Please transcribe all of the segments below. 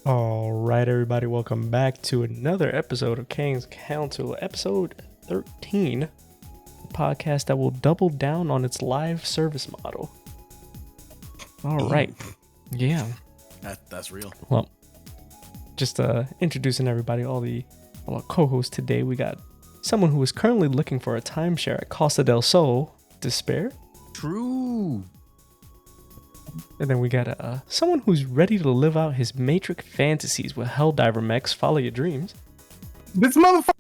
All right, everybody, welcome back to another episode of Kangz Council, episode 13, a podcast that will double down on its live service model. All right. Yeah. That's real. Well, just introducing everybody, all our co-hosts today. We got someone who is currently looking for a timeshare at Costa del Sol, Despair. True. And then we got someone who's ready to live out his Matrix fantasies with Helldiver mechs. Follow your dreams. This motherfucker.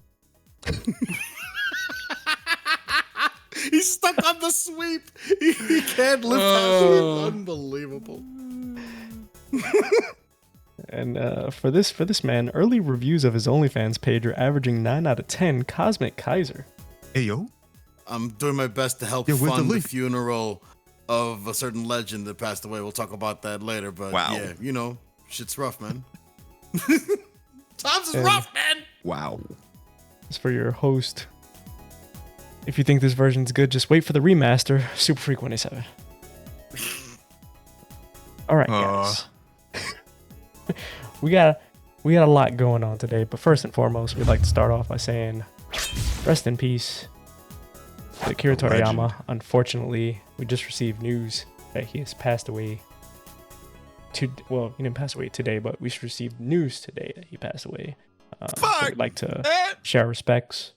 He's stuck on the sweep. He can't live past it. Unbelievable. And for this man, early reviews of his OnlyFans page are averaging 9 out of 10. Cosmic Kaiser. Hey, yo. I'm doing my best to help fund the funeral of a certain legend that passed away. We'll talk about that later, but yeah, you know, shit's rough, man. Times is rough, man. Wow. As for your host, if you think this version's good, just wait for the remaster, Super Freak 187. All right, guys. we got a lot going on today, but first and foremost, we'd like to start off by saying rest in peace to Akira Toriyama. Unfortunately, we just received news that he has passed away. Well, he didn't pass away today, but we just received news today that he passed away. So we'd like to share respects.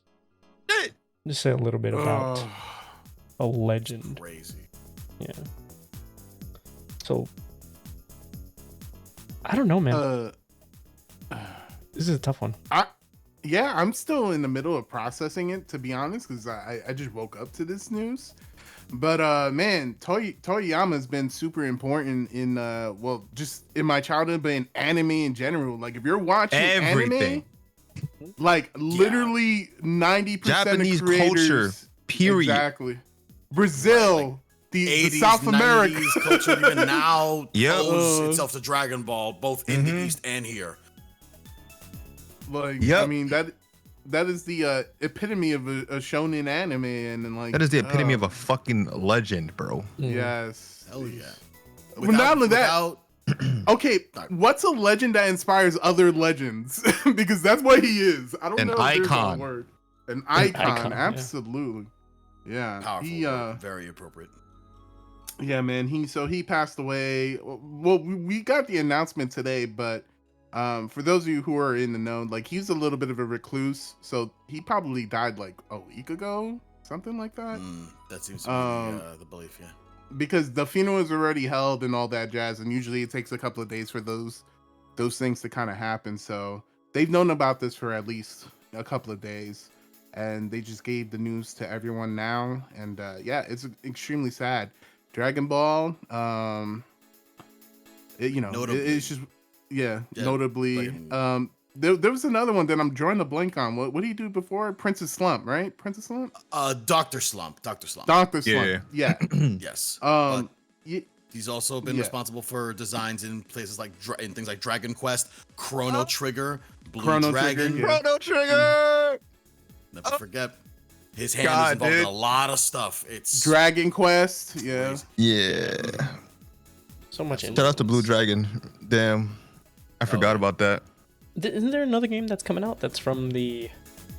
Just say a little bit about a legend. Crazy. Yeah. So, I don't know, man. This is a tough one. Yeah, I'm still in the middle of processing it, to be honest, because I just woke up to this news. But man, Toriyama's been super important in just in my childhood, but in anime in general. Like if you're watching anime, like literally 90% Japanese of creators, culture, period. Exactly. Brazil, like the 80s, South America 90s culture even now owes itself to Dragon Ball, both in the East and here. Like, I mean, that is the epitome of a shonen anime, and like that is the epitome of a fucking legend, bro. Yes. Hell yeah. Well, not only that. Okay, what's a legend that inspires other legends? Because that's what he is. I don't know. If there's a word. An icon, absolutely. Yeah. Powerful. Very appropriate. Yeah, man. He passed away. Well, we got the announcement today, but. For those of you who are in the know, like he's a little bit of a recluse, so he probably died like a week ago, something like that. That seems to be the belief, yeah. Because the funeral is already held and all that jazz, and usually it takes a couple of days for those things to kind of happen. So they've known about this for at least a couple of days, and they just gave the news to everyone now. And yeah, it's extremely sad. Dragon Ball, it's just. Yeah, notably. There was another one that I'm drawing a blank on. What did he do before? Princess Slump, right? Princess Slump? Dr. Slump. Dr. Slump. Dr. Slump. Yeah. Yes. He's also been responsible for designs in places like in things like Dragon Quest, Chrono Trigger, Blue Dragon. Chrono Trigger. Never forget. His hand is involved in a lot of stuff. It's Dragon Quest. Yeah. Crazy. Yeah. So much. Shout out to Blue Dragon. Damn. I forgot about that. Isn't there another game that's coming out that's from the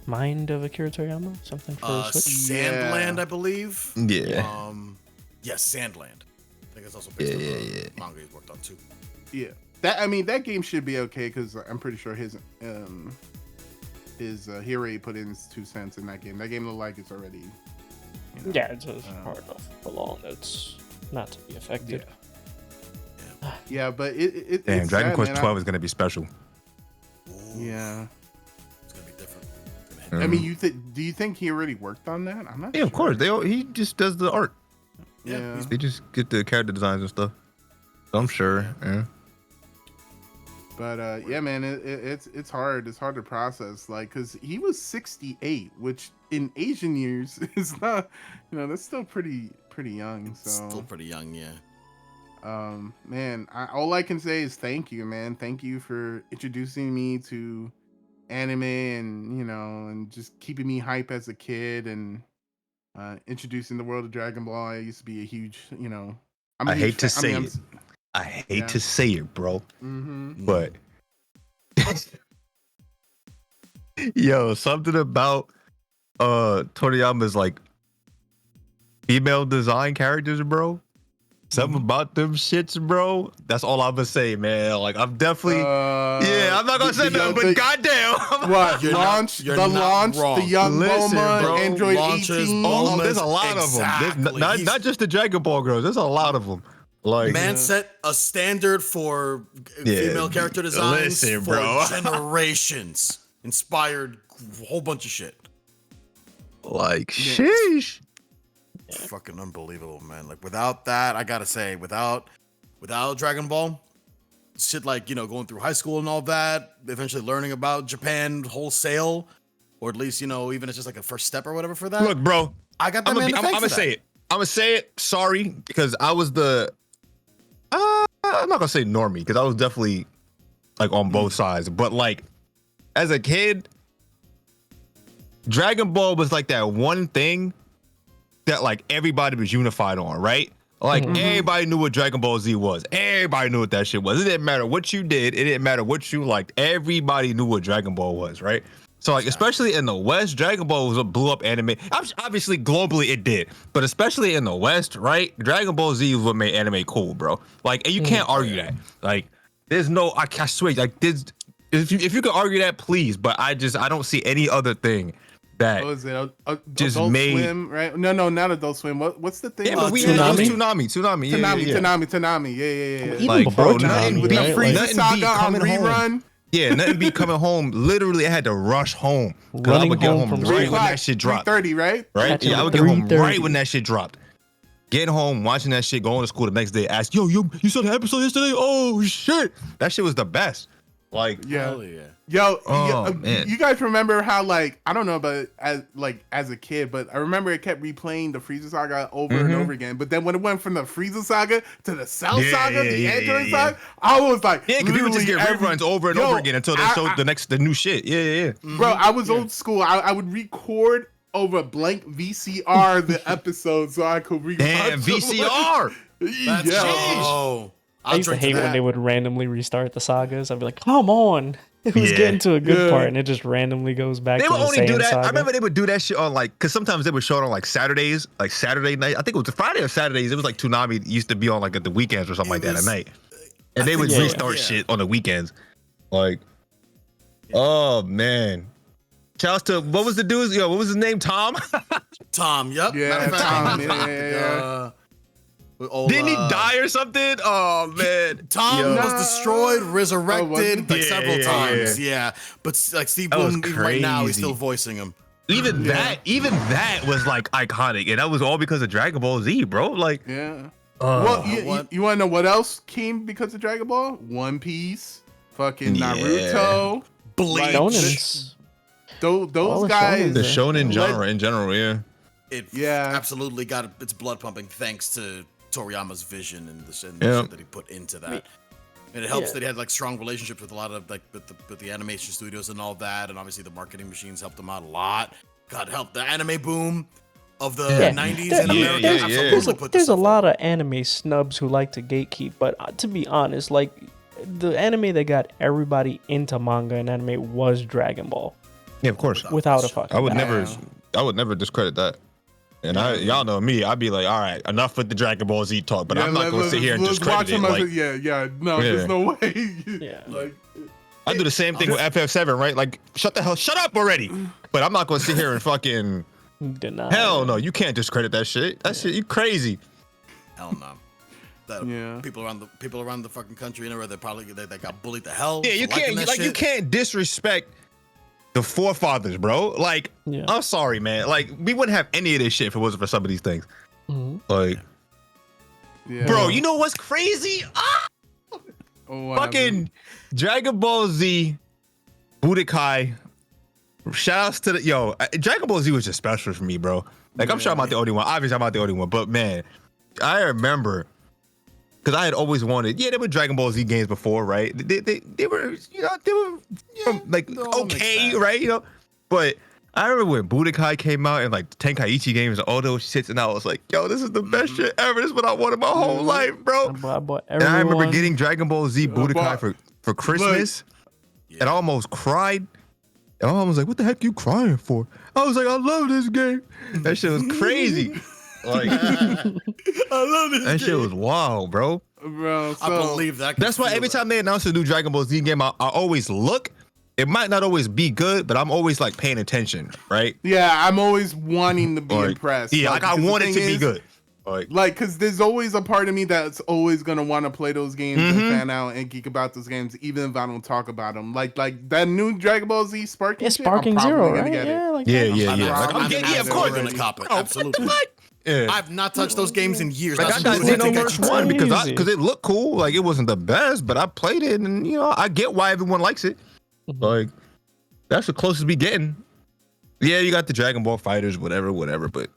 mind of Akira Toriyama? Something for Switch? Sandland, I believe. Yeah. Yes, Sandland. I think it's also based on the manga he's worked on too. Yeah. That game should be okay because I'm pretty sure he already put in his 2 cents in that game. That game looked like it's already. Yeah, it's far enough along. It's not to be affected. Yeah. Yeah, but Damn, it's Dragon sad, Quest man. 12 is gonna be special. Yeah. It's gonna be different. I mean, do you think he already worked on that? I'm not sure. Yeah, of course. He just does the art. Yeah. They just get the character designs and stuff. So I'm sure. Yeah. But yeah, man, it's hard. It's hard to process, like, cause he was 68, which in Asian years is not, that's still pretty young. So Still pretty young, yeah. Man, all I can say is thank you, man. Thank you for introducing me to anime and and just keeping me hype as a kid and introducing the world of Dragon Ball. I used to be a huge, I'm a I huge hate to fan. say I mean, it. I hate to say it, bro. Mm-hmm. But yo, something about Toriyama's like female design characters, bro. Something about them shits, bro. That's all I'm gonna say, man. Like I'm definitely, I'm not gonna say nothing, but goddamn, what You're launch? not- you're the not launch, wrong. the young Listen, Bulma, bro, Android launches 18. Bulma. there's a lot Exactly. of them. There's not just the Dragon Ball girls. There's a lot of them. Like Man set a standard for female character designs listen, for bro. generations. Inspired a whole bunch of shit. like sheesh. Fucking unbelievable, man. Like without that, I gotta say, without Dragon Ball, shit like going through high school and all that, eventually learning about Japan wholesale, or at least even if it's just like a first step or whatever for that. Look, bro. I got that I'm man. gonna say it. I'm gonna say it. Sorry, because I was the. I'm not gonna say normie because I was definitely like on both sides, but like as a kid, Dragon Ball was like that one thing that like everybody was unified on, right? Like everybody knew what Dragon Ball Z was. Everybody knew what that shit was. It didn't matter what you did. It didn't matter what you liked. Everybody knew what Dragon Ball was, right? So like, especially in the West, Dragon Ball was a blew up anime. Obviously, globally it did, but especially in the West, right? Dragon Ball Z is what made anime cool, bro. Like, and you can't argue that. Like, there's no, I swear, like, this. If you could argue that, please. But I don't see any other thing that What was it? just Adult made. Swim, right? No, not Adult Swim. What's the thing? Yeah, but we had Toonami? Toonami. Yeah. Tsunami. Yeah. Even Like, before bro, nothing Toonami, with the right? free- Like, Frieza nothing beat Saga on coming home. rerun. Yeah, nothing be coming home. Literally, I had to rush home because I Running would get home home from right school. when that shit dropped. 3:30, right? Right? Catching Yeah, I the would get home 3:30. right when that shit dropped. Getting home, watching that shit, going to school the next day, ask, yo, you saw the episode yesterday? Oh shit, that shit was the best. Like, Yeah. Hell yeah. Yo, Oh, man. you guys remember how like I don't know about as a kid, but I remember it kept replaying the Frieza saga over and over again. But then when it went from the Frieza saga to the Cell saga, the Android saga, I was like, yeah, because people just get literally reruns over and over again until they show the new shit. Yeah. Bro, I was old school. I would record over blank VCR the episode so I could read. Damn, VCR. That's Yeah. oh. I used to hate when they would randomly restart the sagas. I'd be like, come on. It was Yeah. getting to a good Yeah. part and it just randomly goes back They to would the only same do that. saga. I remember they would do that shit on like, because sometimes they would show it on like Saturdays, like Saturday night. I think it was Friday or Saturdays. It was like Toonami used to be on like at the weekends or something like that at night. And they would restart shit on the weekends. Like, oh man. Shouts to, what was the dude's, what was his name? Tom? Tom, yep. Yeah, Matter of fact, Tom, yeah. Didn't he die or something? Oh man. Tom was destroyed, was resurrected he? like several times. Yeah. But like Steve That was Bloom, even right now, he's crazy. still voicing him. Even that was like iconic. And that was all because of Dragon Ball Z, bro. Like, Yeah. Well, you want to know what else came because of Dragon Ball? One Piece, fucking Yeah. Naruto, Bleach. Shonens. those the guys. the shonens. shonen genre in general, yeah. It Yeah. absolutely got its blood pumping thanks to Toriyama's vision and the shit that he put into that. And it helps that he had like strong relationships with a lot of like with the animation studios and all that, and obviously the marketing machines helped him out a lot. God help the anime boom of the 90s in America. Absolutely put There's a stuff lot of anime snubs who like to gatekeep, but to be honest, like the anime that got everybody into manga and anime was Dragon Ball, Yeah, of course. without a fucking I would doubt. never discredit that. And y'all know me, I'd be like, all right, enough with the Dragon Ball Z talk, but I'm not going to sit here and discredit it. Like, there's no way. Yeah. Like, I do the same thing with FF7, right? Like, shut up already. But I'm not going to sit here and fucking, Deny. hell no, you can't discredit that shit. That shit, you crazy. Hell no. People around the fucking country, where they got bullied to hell. Yeah, you for liking can't, that like, you shit. can't disrespect the forefathers, bro. Like, I'm sorry, man. Like, we wouldn't have any of this shit if it wasn't for some of these things. Like, bro, you know what's crazy? Fucking Dragon Ball Z, Budokai. Shoutouts to Dragon Ball Z was just special for me, bro. Like, I'm sure I'm not the only one. Obviously, I'm not the only one, but man, I remember because I had always wanted. Yeah, there were Dragon Ball Z games before, right? They were, like okay, right? But I remember when Budokai came out and like Tenkaichi games and all those shits, and I was like, yo, this is the best shit ever. This is what I wanted my whole life, bro. And I remember getting Dragon Ball Z Budokai for Christmas, and I almost cried. And I was like, what the heck are you crying for? I was like, I love this game. That shit was crazy. Like, I love this game. That shit was wild, bro. Bro, I believe that. That's why every time they announce a new Dragon Ball Z game, I always look. It might not always be good, but I'm always like paying attention, right? Yeah, I'm always wanting to be impressed. Yeah, like I want it to be good. Like, because there's always a part of me that's always gonna want to play those games and fan out and geek about those games, even if I don't talk about them. Like that new Dragon Ball Z Sparking. Yeah, Sparking Zero, right? Yeah, of course, gonna cop it. Absolutely. Yeah. I've not touched those games in years. Like, I got Xenoverse 1 because it looked cool. Like, it wasn't the best, but I played it, and I get why everyone likes it. Like, that's the closest we getting. Yeah, you got the Dragon Ball Fighters, whatever. But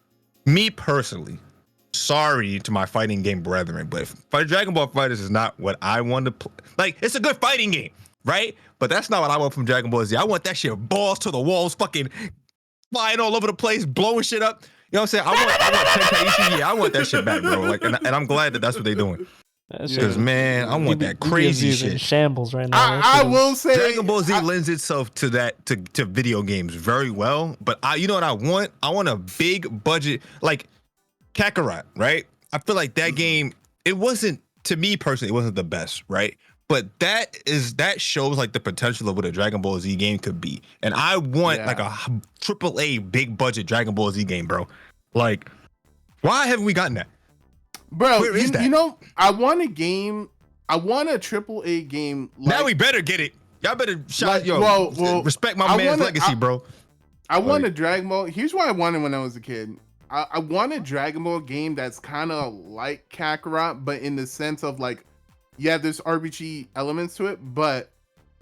me personally, sorry to my fighting game brethren, but Dragon Ball Fighters is not what I want to play. Like, it's a good fighting game, right? But that's not what I want from Dragon Ball Z. I want that shit balls to the walls, fucking flying all over the place, blowing shit up. You know what I'm saying? I want Tenkaichi. Yeah, I want that shit back, bro. Like, and I'm glad that that's what they're doing. Because man, I want that crazy shit. In shambles right now. I will say Dragon Ball Z lends itself to that to video games very well. But you know what I want? I want a big budget like Kakarot, right? I feel like that game. It wasn't, to me personally, it wasn't the best, right? But that shows like the potential of what a Dragon Ball Z game could be. And I want like a AAA big budget Dragon Ball Z game, bro. Like, why haven't we gotten that? Bro, where is that? I want a game. I want a AAA game. Like, now we better get it. Y'all better respect my man's legacy, bro. I want a Dragon Ball. Here's what I wanted when I was a kid. I want a Dragon Ball game that's kind of like Kakarot, but in the sense of like, yeah, there's RPG elements to it, but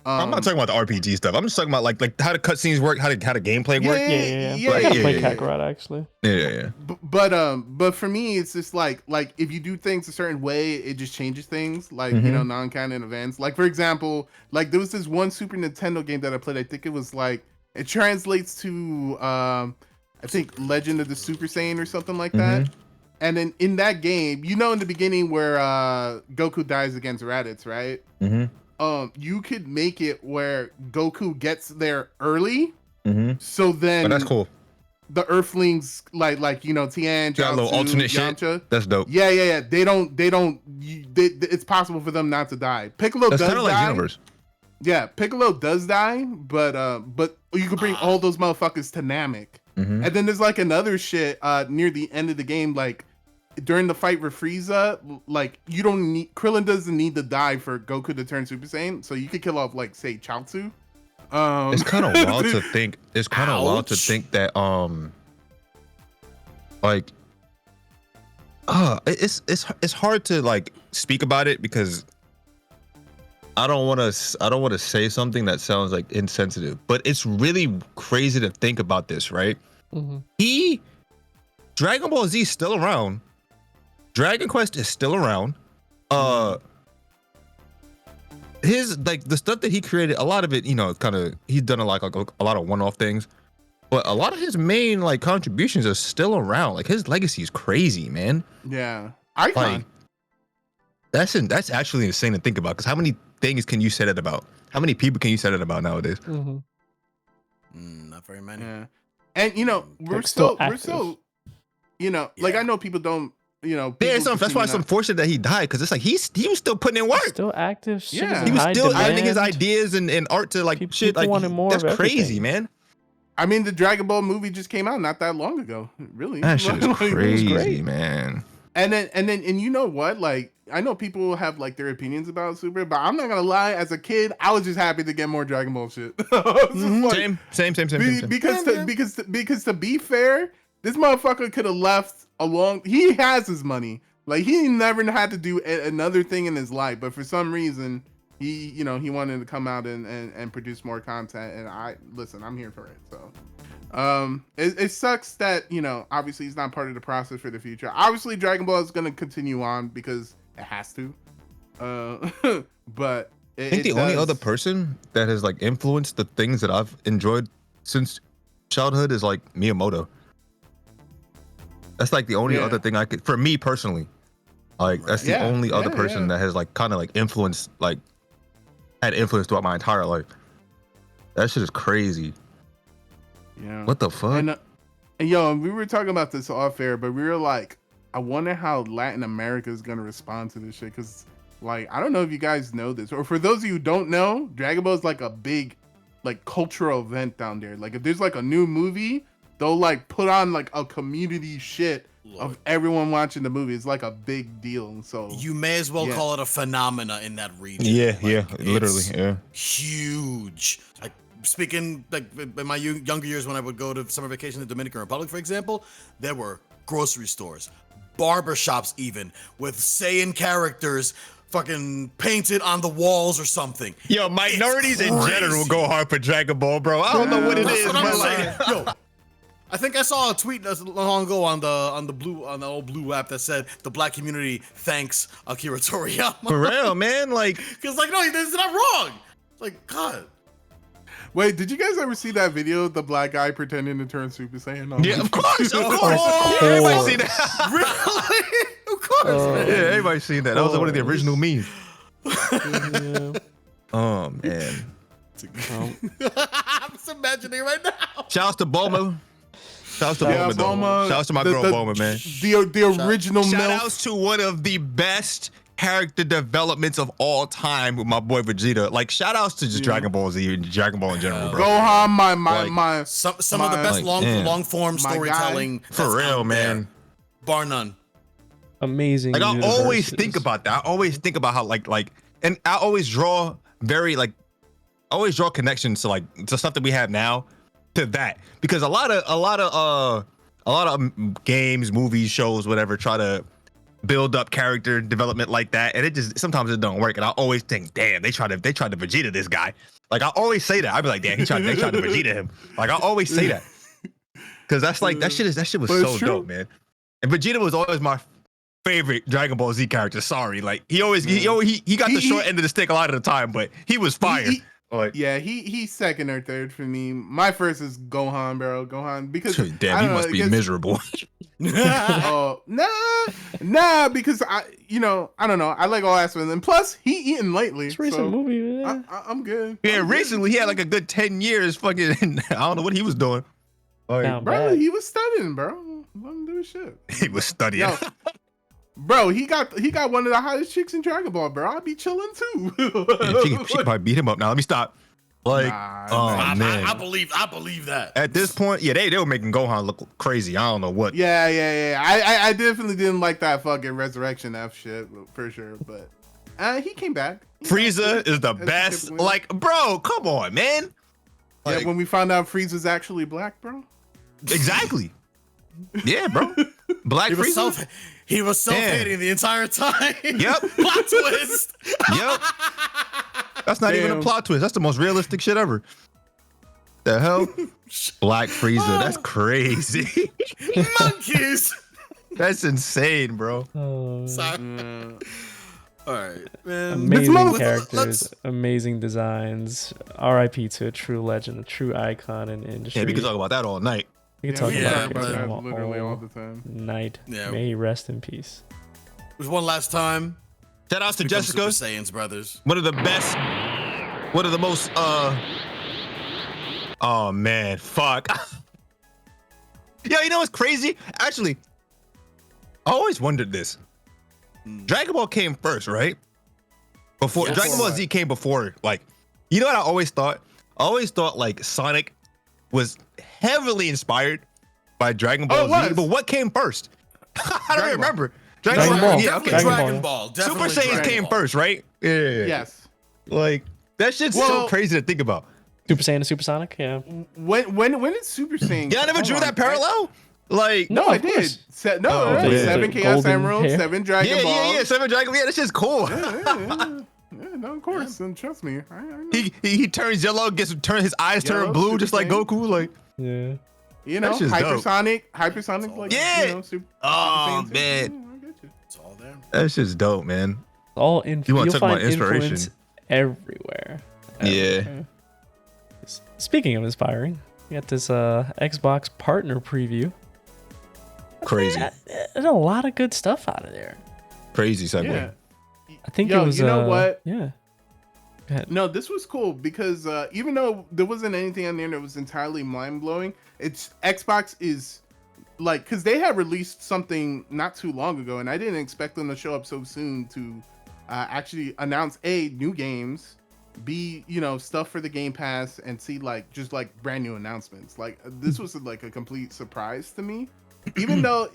I'm not talking about the RPG stuff. I'm just talking about like how the cutscenes work, how the gameplay work. Yeah. I gotta play Kakarot actually. Yeah. But for me, it's just like if you do things a certain way, it just changes things. Like non-canon events. Like for example, like there was this one Super Nintendo game that I played. I think it was like it translates to I think Legend of the Super Saiyan or something like that. And then in that game, in the beginning where Goku dies against Raditz, right? You could make it where Goku gets there early. So then that's cool. The Earthlings like Tien, got a little alternate Yamcha, shit. That's dope. Yeah. It's possible for them not to die. Piccolo does die. Like Xenoverse. Yeah, Piccolo does die, but you can bring all those motherfuckers to Namek. And then there's like another shit near the end of the game, like during the fight with Frieza, like Krillin doesn't need to die for Goku to turn Super Saiyan, so you could kill off like say Chaozu. It's kind of wild to think. It's kind of wild to think that it's hard to like speak about it because I don't want to say something that sounds like insensitive, but it's really crazy to think about this, right? Dragon Ball Z is still around. Dragon Quest is still around. His like the stuff that he created, a lot of it, he's done a lot of one-off things, but a lot of his main like contributions are still around. Like his legacy is crazy, man. Yeah, icon. Like, that's actually insane to think about. Because how many things can you say that about? How many people can you say that about nowadays? Not very many. Yeah. And we're still like I know people don't. That's why it's unfortunate that he died, because it's like he was still putting in work, still active. Yeah, he was still adding his ideas and art to like shit. Like that's crazy, man. I mean, the Dragon Ball movie just came out not that long ago. Really, that shit is crazy, man. And you know what? Like, I know people have like their opinions about Super, but I'm not gonna lie. As a kid, I was just happy to get more Dragon Ball shit. Same. Because to be fair, this motherfucker could have left along. He has his money. Like he never had to do another thing in his life, but for some reason, he wanted to come out and produce more content. And I'm here for it. So, it sucks that obviously he's not part of the process for the future. Obviously, Dragon Ball is going to continue on because It has to. But I think the only other person that has like influenced the things that I've enjoyed since childhood is like Miyamoto. That's like the only other thing I could, for me personally, like that's the only other person that has like kind of like influenced, like had influence throughout my entire life. That shit is crazy. Yeah. What the fuck? And yo, we were talking about this off air, but we were like, I wonder how Latin America is gonna respond to this shit, because like I don't know if you guys know this, or for those of you who don't know, Dragon Ball is like a big like cultural event down there. Like if there's like a new movie, they'll like put on like a community shit of everyone watching the movie. It's like a big deal. So you may as well call it a phenomena in that region. Yeah, like, literally, huge. Like speaking like in my younger years when I would go to summer vacation in the Dominican Republic, for example, there were grocery stores, barbershops even with Saiyan characters fucking painted on the walls or something. Yo, minorities in general go hard for Dragon Ball, bro. I don't know what it is, what I'm but saying. like, Yo, I think I saw a tweet not long ago on the old blue app that said the black community thanks Akira Toriyama. for real, man. Like, because like no, it's not wrong. Like God. Wait, did you guys ever see that video of the black guy pretending to turn Super Saiyan? Oh, yeah, of course. Oh, Yeah, everybody's seen that. Really? Of course, man. Yeah, everybody's seen that. That was one of the original memes. Yeah. Oh man. I'm just imagining right now. Shouts to Bulma. Shouts to Bulma, though. Bulma, Shouts to my girl Bulma, man. The original Shout MILF. outs to one of the best character developments of all time with my boy Vegeta. Like, shout outs to just Dragon Ball Z and Dragon Ball in general, bro. Gohan, Some of the best long form storytelling. For real, man. Bar none. Amazing. Like, I always universes. think about that. I always think about how like, and I always draw connections to like to stuff that we have now to that, because a lot of games, movies, shows, whatever, try to build up character development like that, and it just sometimes it don't work. And I always think, damn, they tried to Vegeta this guy. Like I always say that. I'd be like, damn, they tried to Vegeta him. Like I always say that because that's like that shit was so dope, man. And Vegeta was always my favorite Dragon Ball Z character. Sorry, like he got the short end of the stick a lot of the time, but he was fire. He's second or third for me. My first is Gohan, bro. Gohan, because damn, he must be miserable. Oh nah, because I don't know. I like all aspects of them. Plus, he eaten lately. It's a recent movie, man. I'm good. Yeah, recently he had like a good 10 years. Fucking, I don't know what he was doing. Like, bro, he was studying, bro. Let him do his shit. He was studying. Yo, bro, he got one of the hottest chicks in Dragon Ball, bro. I'd be chilling too. she could probably beat him up. Now let me stop. Like, man, I believe that. At this point, yeah, they were making Gohan look crazy. I don't know what. Yeah. I definitely didn't like that fucking Resurrection F shit for sure, but he came back. Frieza is the best. Like, bro, come on, man. Like, yeah, when we found out Frieza's actually black, bro. Exactly. Yeah, bro. Black Frieza. He was self-hating the entire time. Yep. Plot twist. Yep. That's not even a plot twist. That's the most realistic shit ever. The hell? Black Frieza. That's crazy. Monkeys. That's insane, bro. Sorry. All right, man. Amazing characters, amazing designs. R.I.P. to a true legend, a true icon in the industry. Yeah, we can talk about that all night. We can talk about that it literally all the time. night. Yeah. May he rest in peace. There's one last time. Shout outs to Jessica. Super Saiyans brothers. One of the best. One of the most. Oh man, fuck. Yo, you know what's crazy? Actually, I always wondered this. Dragon Ball came first, right? Before Dragon Ball Z came before. Like, you know what I always thought? I always thought like Sonic was heavily inspired by Dragon Ball Z. But what came first? I don't remember. Dragon Ball. Yeah, okay. Dragon Ball. Super Saiyans came first, right? Yeah. Yes. Like that shit's so crazy to think about. Super Saiyan and Supersonic, yeah. When did Super Saiyan? Yeah, I never drew that paralel. Like no, I did. No, 7 Chaos Emeralds, 7 Dragon Balls. Yeah, 7 Dragon. Yeah, that's just cool. Yeah, no, of course. And trust me, I know. He turns yellow, his eyes turn blue, just like Goku. Like yeah, you know, hypersonic, like yeah. Super Oh Saiyan man, I get you. It's all there. That's just dope, man. All You want to talk about inspiration? Influence everywhere. Yeah. Speaking of inspiring, we got this Xbox partner preview. Crazy. There's a lot of good stuff out of there. Crazy segue. Yeah. I think it was. You know what? Yeah. Go ahead. No, this was cool because even though there wasn't anything on there that was entirely mind blowing, it's Xbox is like, because they had released something not too long ago, and I didn't expect them to show up so soon to actually announce new games, B, stuff for the Game Pass, and C, just brand new announcements. Like, this was like a complete surprise to me, even though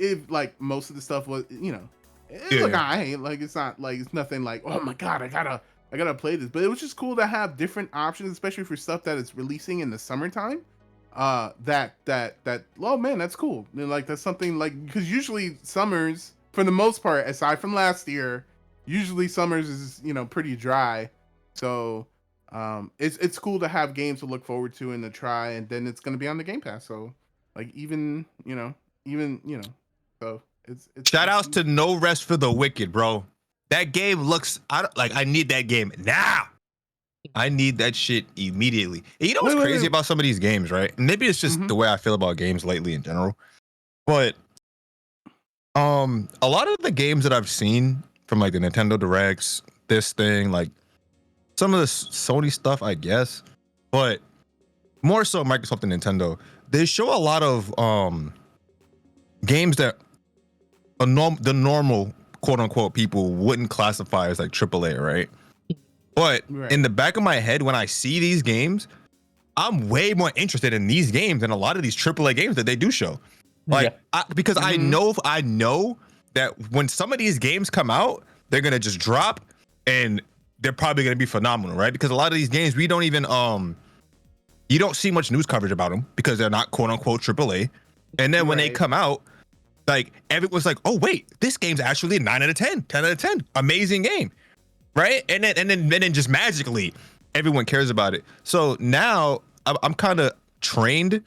most of the stuff was, look, I like, it's not like, it's nothing like, oh my god, I gotta play this. But it was just cool to have different options, especially for stuff that is releasing in the summertime. Oh man, that's cool. Like, that's something like, because usually summers, for the most part, aside from last year, usually summers is pretty dry. So it's cool to have games to look forward to and to try, and then it's gonna be on the Game Pass. So like, so it's shout outs to No Rest for the Wicked, bro. That game looks, I need that game now. I need that shit immediately. And you know what's crazy about some of these games, right? And maybe it's just the way I feel about games lately in general. But a lot of the games that I've seen from like the Nintendo Directs, this thing, like some of the Sony stuff, I guess, but more so Microsoft and Nintendo, they show a lot of games that the normal quote unquote people wouldn't classify as like AAA, right? But in the back of my head, when I see these games, I'm way more interested in these games than a lot of these AAA games that they do show. Like, because I know that when some of these games come out, they're gonna just drop, and they're probably gonna be phenomenal, right? Because a lot of these games, we don't even you don't see much news coverage about them because they're not quote unquote AAA. And then when they come out, like, everyone's like, oh wait, this game's actually a 9 out of 10, 10 out of 10, amazing game. Right, and then just magically, everyone cares about it. So now I'm kind of trained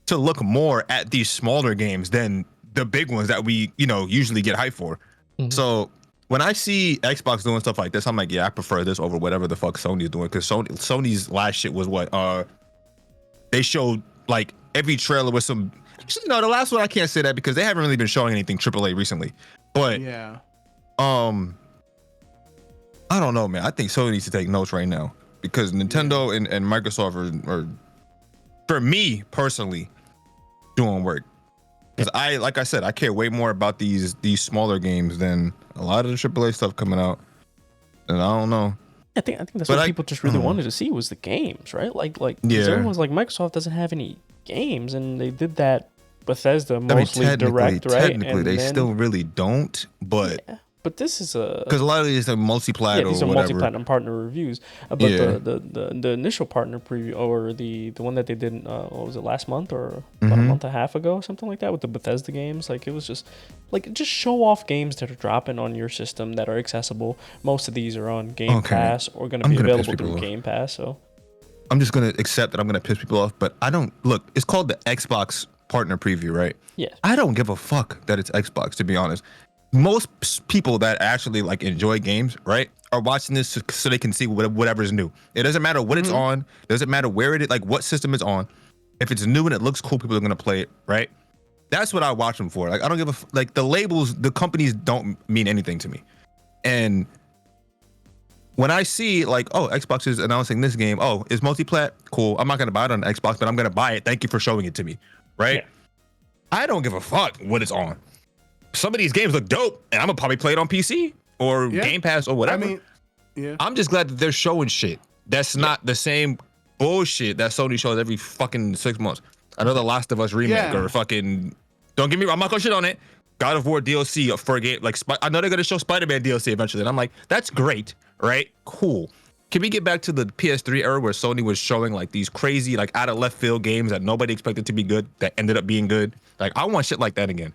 to look more at these smaller games than the big ones that we usually get hyped for. So when I see Xbox doing stuff like this, I'm like, yeah, I prefer this over whatever the fuck Sony's doing, because Sony's last shit was what they showed like every trailer with some. Actually, no, the last one I can't say that because they haven't really been showing anything AAA recently. But I don't know, man. I think Sony needs to take notes right now because Nintendo and Microsoft are, for me personally, doing work. Because like I said, I care way more about these smaller games than a lot of the AAA stuff coming out. And I don't know. I think that's what people just really wanted to see was the games, right? Like everyone's like, Microsoft doesn't have any games, and they did that Bethesda mostly direct, right? Technically, they still really don't, but. Yeah. But this is because a lot of these are multi-plat or these are whatever. multi-platinum partner reviews. But the initial partner preview, or the one that they did, what was it, last month or about a month and a half ago, something like that, with the Bethesda games. Like, it was just show off games that are dropping on your system that are accessible. Most of these are on Game Pass or going to be available through Game Pass. So I'm just going to accept that I'm going to piss people off, but I don't look. It's called the Xbox partner preview, right? Yeah. I don't give a fuck that it's Xbox, to be honest. Most people that actually like enjoy games, right, are watching this so they can see whatever's new. It doesn't matter what it's on. It doesn't matter where it is, like what system it's on. If it's new and it looks cool, people are gonna play it, right? That's what I watch them for. Like, I don't give like the labels, the companies don't mean anything to me. And when I see like, oh, Xbox is announcing this game, oh, it's multi-plat, cool. I'm not gonna buy it on Xbox, but I'm gonna buy it. Thank you for showing it to me, right? Yeah. I don't give a fuck what it's on. Some of these games look dope, and I'm gonna probably play it on PC or Game Pass or whatever. I mean, I'm just glad that they're showing shit that's not the same bullshit that Sony shows every fucking 6 months. Another Last of Us remake or fucking. Don't get me wrong, I'm not gonna shit on it. God of War DLC for a game like I know they're gonna show Spider-Man DLC eventually, and I'm like, that's great, right? Cool. Can we get back to the PS3 era where Sony was showing like these crazy, like out of left field games that nobody expected to be good that ended up being good? Like, I want shit like that again.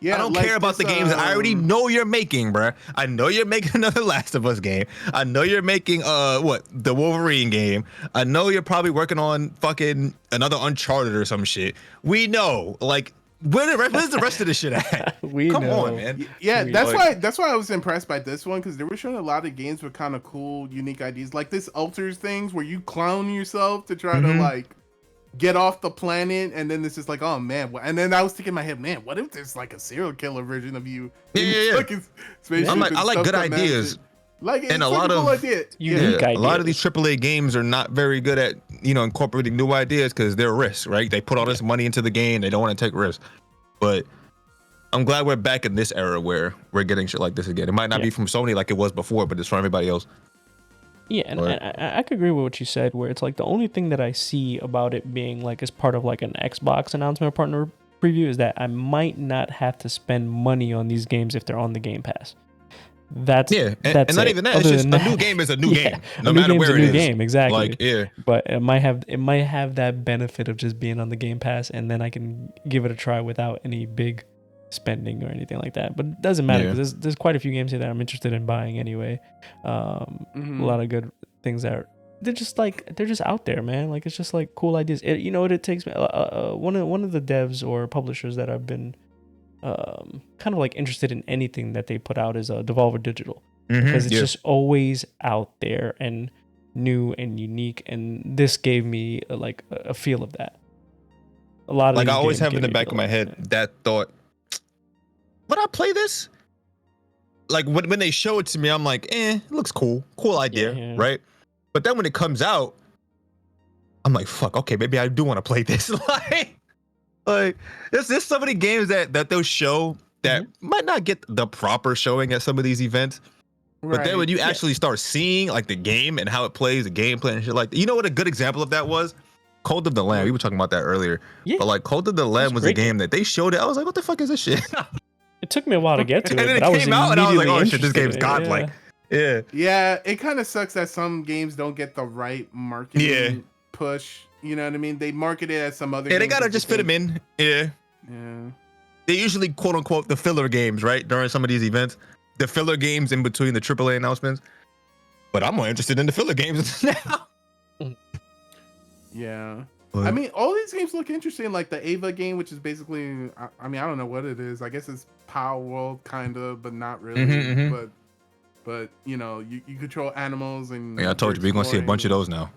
Yeah, I don't care about the games that I already know you're making, bruh. I know you're making another Last of Us game. I know you're making the Wolverine game. I know you're probably working on fucking another Uncharted or some shit. We know, like, where's the rest of this shit at? Come on, man. Yeah, that's why I was impressed by this one, because they were showing a lot of games with kind of cool, unique ideas, like this alters things where you clone yourself to try to like get off the planet, and then this is like, oh man, and then I was thinking in my head, man, what if there's like a serial killer version of you? Yeah. I'm like, I like good ideas. Like, and a lot of a lot of these AAA games are not very good at incorporating new ideas because they're risks, right? They put all this money into the game, they don't want to take risks. But I'm glad we're back in this era where we're getting shit like this again. It might not be from Sony like it was before, but it's from everybody else. Yeah, and I could agree with what you said, where it's like the only thing that I see about it being like as part of like an Xbox announcement or partner preview is that I might not have to spend money on these games if they're on the Game Pass. That's and not even that. It's just a new game is a new game, no matter where it is. Game, exactly. Like, but it might have that benefit of just being on the Game Pass, and then I can give it a try without any big spending or anything like that. But it doesn't matter because there's quite a few games here that I'm interested in buying anyway. A lot of good things that they're just out there, man. Like, it's just like cool ideas. It takes me one of the devs or publishers that I've been kind of like interested in anything that they put out is Devolver Digital, because it's just always out there and new and unique, and this gave me a feel of that. A lot of like I always have in the back of my head that thought, would I play this? Like when they show it to me, I'm like, it looks cool idea, right? But then when it comes out, I'm like, fuck, okay, maybe I do want to play this. Like there's so many games that they'll show that might not get the proper showing at some of these events. Right. But then when you actually start seeing like the game and how it plays, the gameplay and shit like that, you know what a good example of that was? Cult of the Lamb. We were talking about that earlier. Yeah. But like Cult of the Lamb was a game that they showed it. I was like, what the fuck is this shit? It took me a while to get to it. And then but it came out and I was like, oh shit, this game's godlike. Yeah, it kind of sucks that some games don't get the right marketing push. You know what I mean? They market it as some other. Yeah, they gotta just fit them in. Yeah. They usually quote unquote the filler games, right? During some of these events, the filler games in between the AAA announcements. But I'm more interested in the filler games now. Yeah. But, I mean, all these games look interesting. Like the Ava game, which is basically, I mean, I don't know what it is. I guess it's Power World, kind of, but not really. But you control animals and. Yeah, I told you we're gonna see a bunch of those now.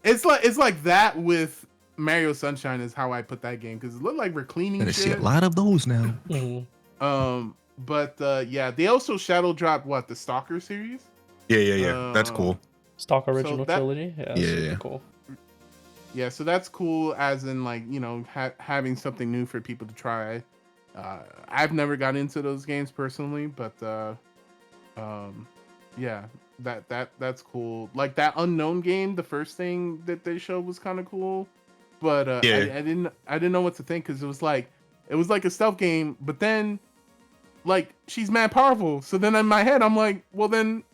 It's like that with Mario Sunshine is how I put that game, because it looked like we're cleaning shit. See a lot of those now. But they also shadow dropped the Stalker series. Yeah. That's cool. Stalker original trilogy. Yeah. Cool. Yeah, so that's cool, as in like having something new for people to try. I've never got into those games personally, but that's cool. Like that Unknown game, the first thing that they showed was kind of cool, but I didn't know what to think, because it was like a stealth game, but then like she's mad powerful. So then in my head I'm like, well then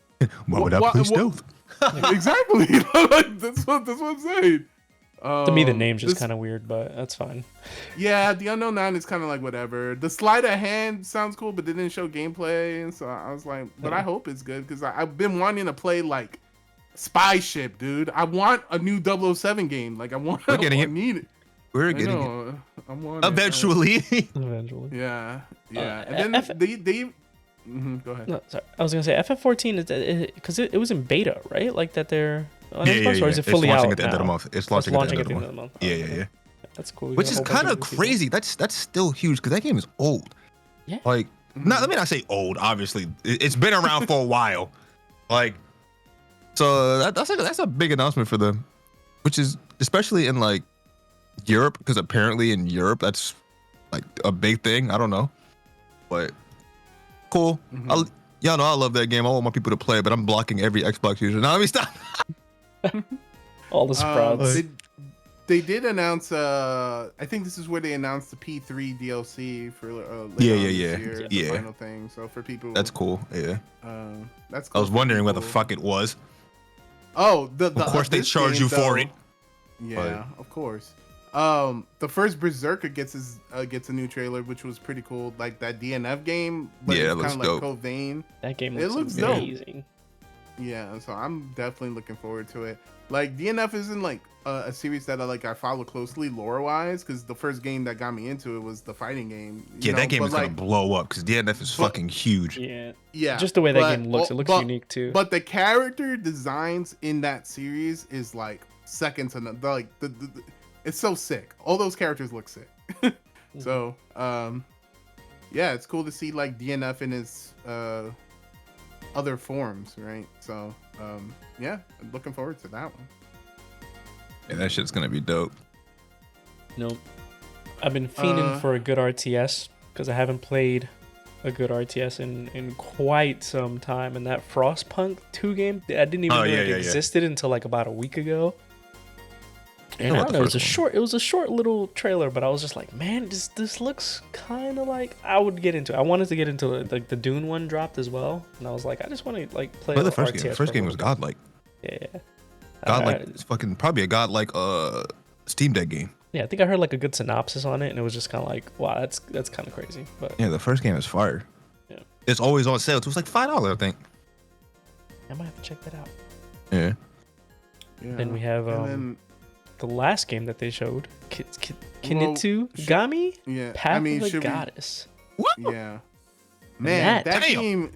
why would I play stealth? Exactly. Like, that's what I'm saying. To me, the name's just kind of weird, but that's fine. Yeah, the Unknown 9 is kind of like whatever. The sleight of hand sounds cool, but they didn't show gameplay, and so I was like, but I hope it's good, because I've been wanting to play like Spy Ship, dude. I want a new 007 game. Like We're getting it. Need it. We're getting it. I want eventually. Eventually. Yeah. And then they go ahead. No, sorry. I was gonna say FF14 is because it was in beta, right? Like that they're. Or is it fully out? It's launching at the end of the month. It's launching at the end of the month. Yeah. That's cool. Which is kind of crazy. That's still huge, because that game is old. Yeah. Like, let me not say old. Obviously, it's been around for a while. Like, so that's a big announcement for them, which is especially in like Europe, because apparently in Europe that's like a big thing. I don't know, but cool. Y'all know I love that game. I want my people to play, but I'm blocking every Xbox user. Now let me stop. All the sprouts. They did announce. I think this is where they announced the P3 DLC for the final thing. So for people, that's cool. Yeah, that's cool. I was wondering where the fuck it was. Oh, of course they charge you for it. Yeah, of course. The first Berserker gets a new trailer, which was pretty cool. Like that DNF game, but it's kind of like Code Vein. That game looks amazing. Yeah, so I'm definitely looking forward to it. Like DNF isn't like a series that I follow closely lore wise, because the first game that got me into it was the fighting game. Yeah, that game is gonna blow up because DNF is fucking huge. Yeah. Just the way that game looks, it looks unique too. But the character designs in that series is like second to none. Like it's so sick. All those characters look sick. So yeah, it's cool to see like DNF in his other forms, right? So yeah, I'm looking forward to that one. Yeah, that shit's gonna be dope. Nope. I've been fiending for a good RTS because I haven't played a good RTS in quite some time. And that Frostpunk 2 game, I didn't even know it existed until like about a week ago. And I don't know, it was a short little trailer, but I was just like, man, this looks kind of like I would get into it. I wanted to get into it. Like the Dune one dropped as well, and I was like, I just want to like play. But the first game was godlike. Yeah. Godlike, it's fucking probably a godlike Steam Deck game. Yeah, I think I heard like a good synopsis on it, and it was just kind of like, wow, that's kind of crazy. But yeah, the first game is fire. Yeah, it's always on sale. It was like $5, I think. I might have to check that out. Yeah. Then we have the last game that they showed, Kunitsu-Gami? Yeah, Path of the Goddess. What? Yeah, man, that game.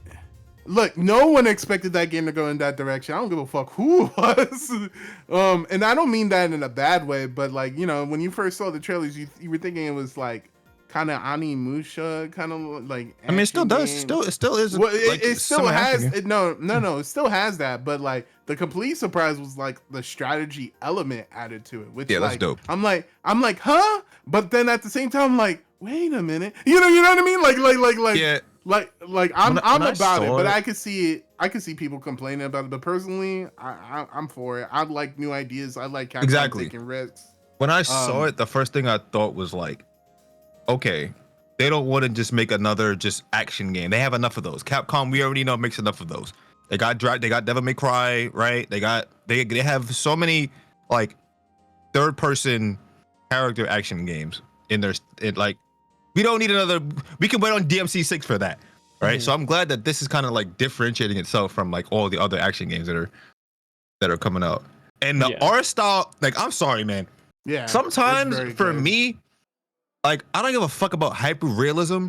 Look, no one expected that game to go in that direction. I don't give a fuck who it was. And I don't mean that in a bad way, but like, you know, when you first saw the trailers, you were thinking it was like kind of Animusha, kind of like. I mean, it still does. It still is. Well, it still has. No, it still has that. But like the complete surprise was like the strategy element added to it, which that's dope. I'm like, huh? But then at the same time, I'm like, wait a minute, you know what I mean? Like, yeah. Like I'm about it, but I could see it. I could see people complaining about it, but personally, I'm for it. I like new ideas. I like Capcom taking risks. When I saw it, the first thing I thought was like, okay, they don't want to just make another just action game. They have enough of those. Capcom, we already know, makes enough of those. They got Devil May Cry, right? They have so many like third person character action games in their like. We don't need another. We can wait on DMC 6 for that, right? So I'm glad that this is kind of like differentiating itself from like all the other action games that are coming out. And the art style, like, I'm sorry, man. Yeah. Sometimes for me, like, I don't give a fuck about hyper realism.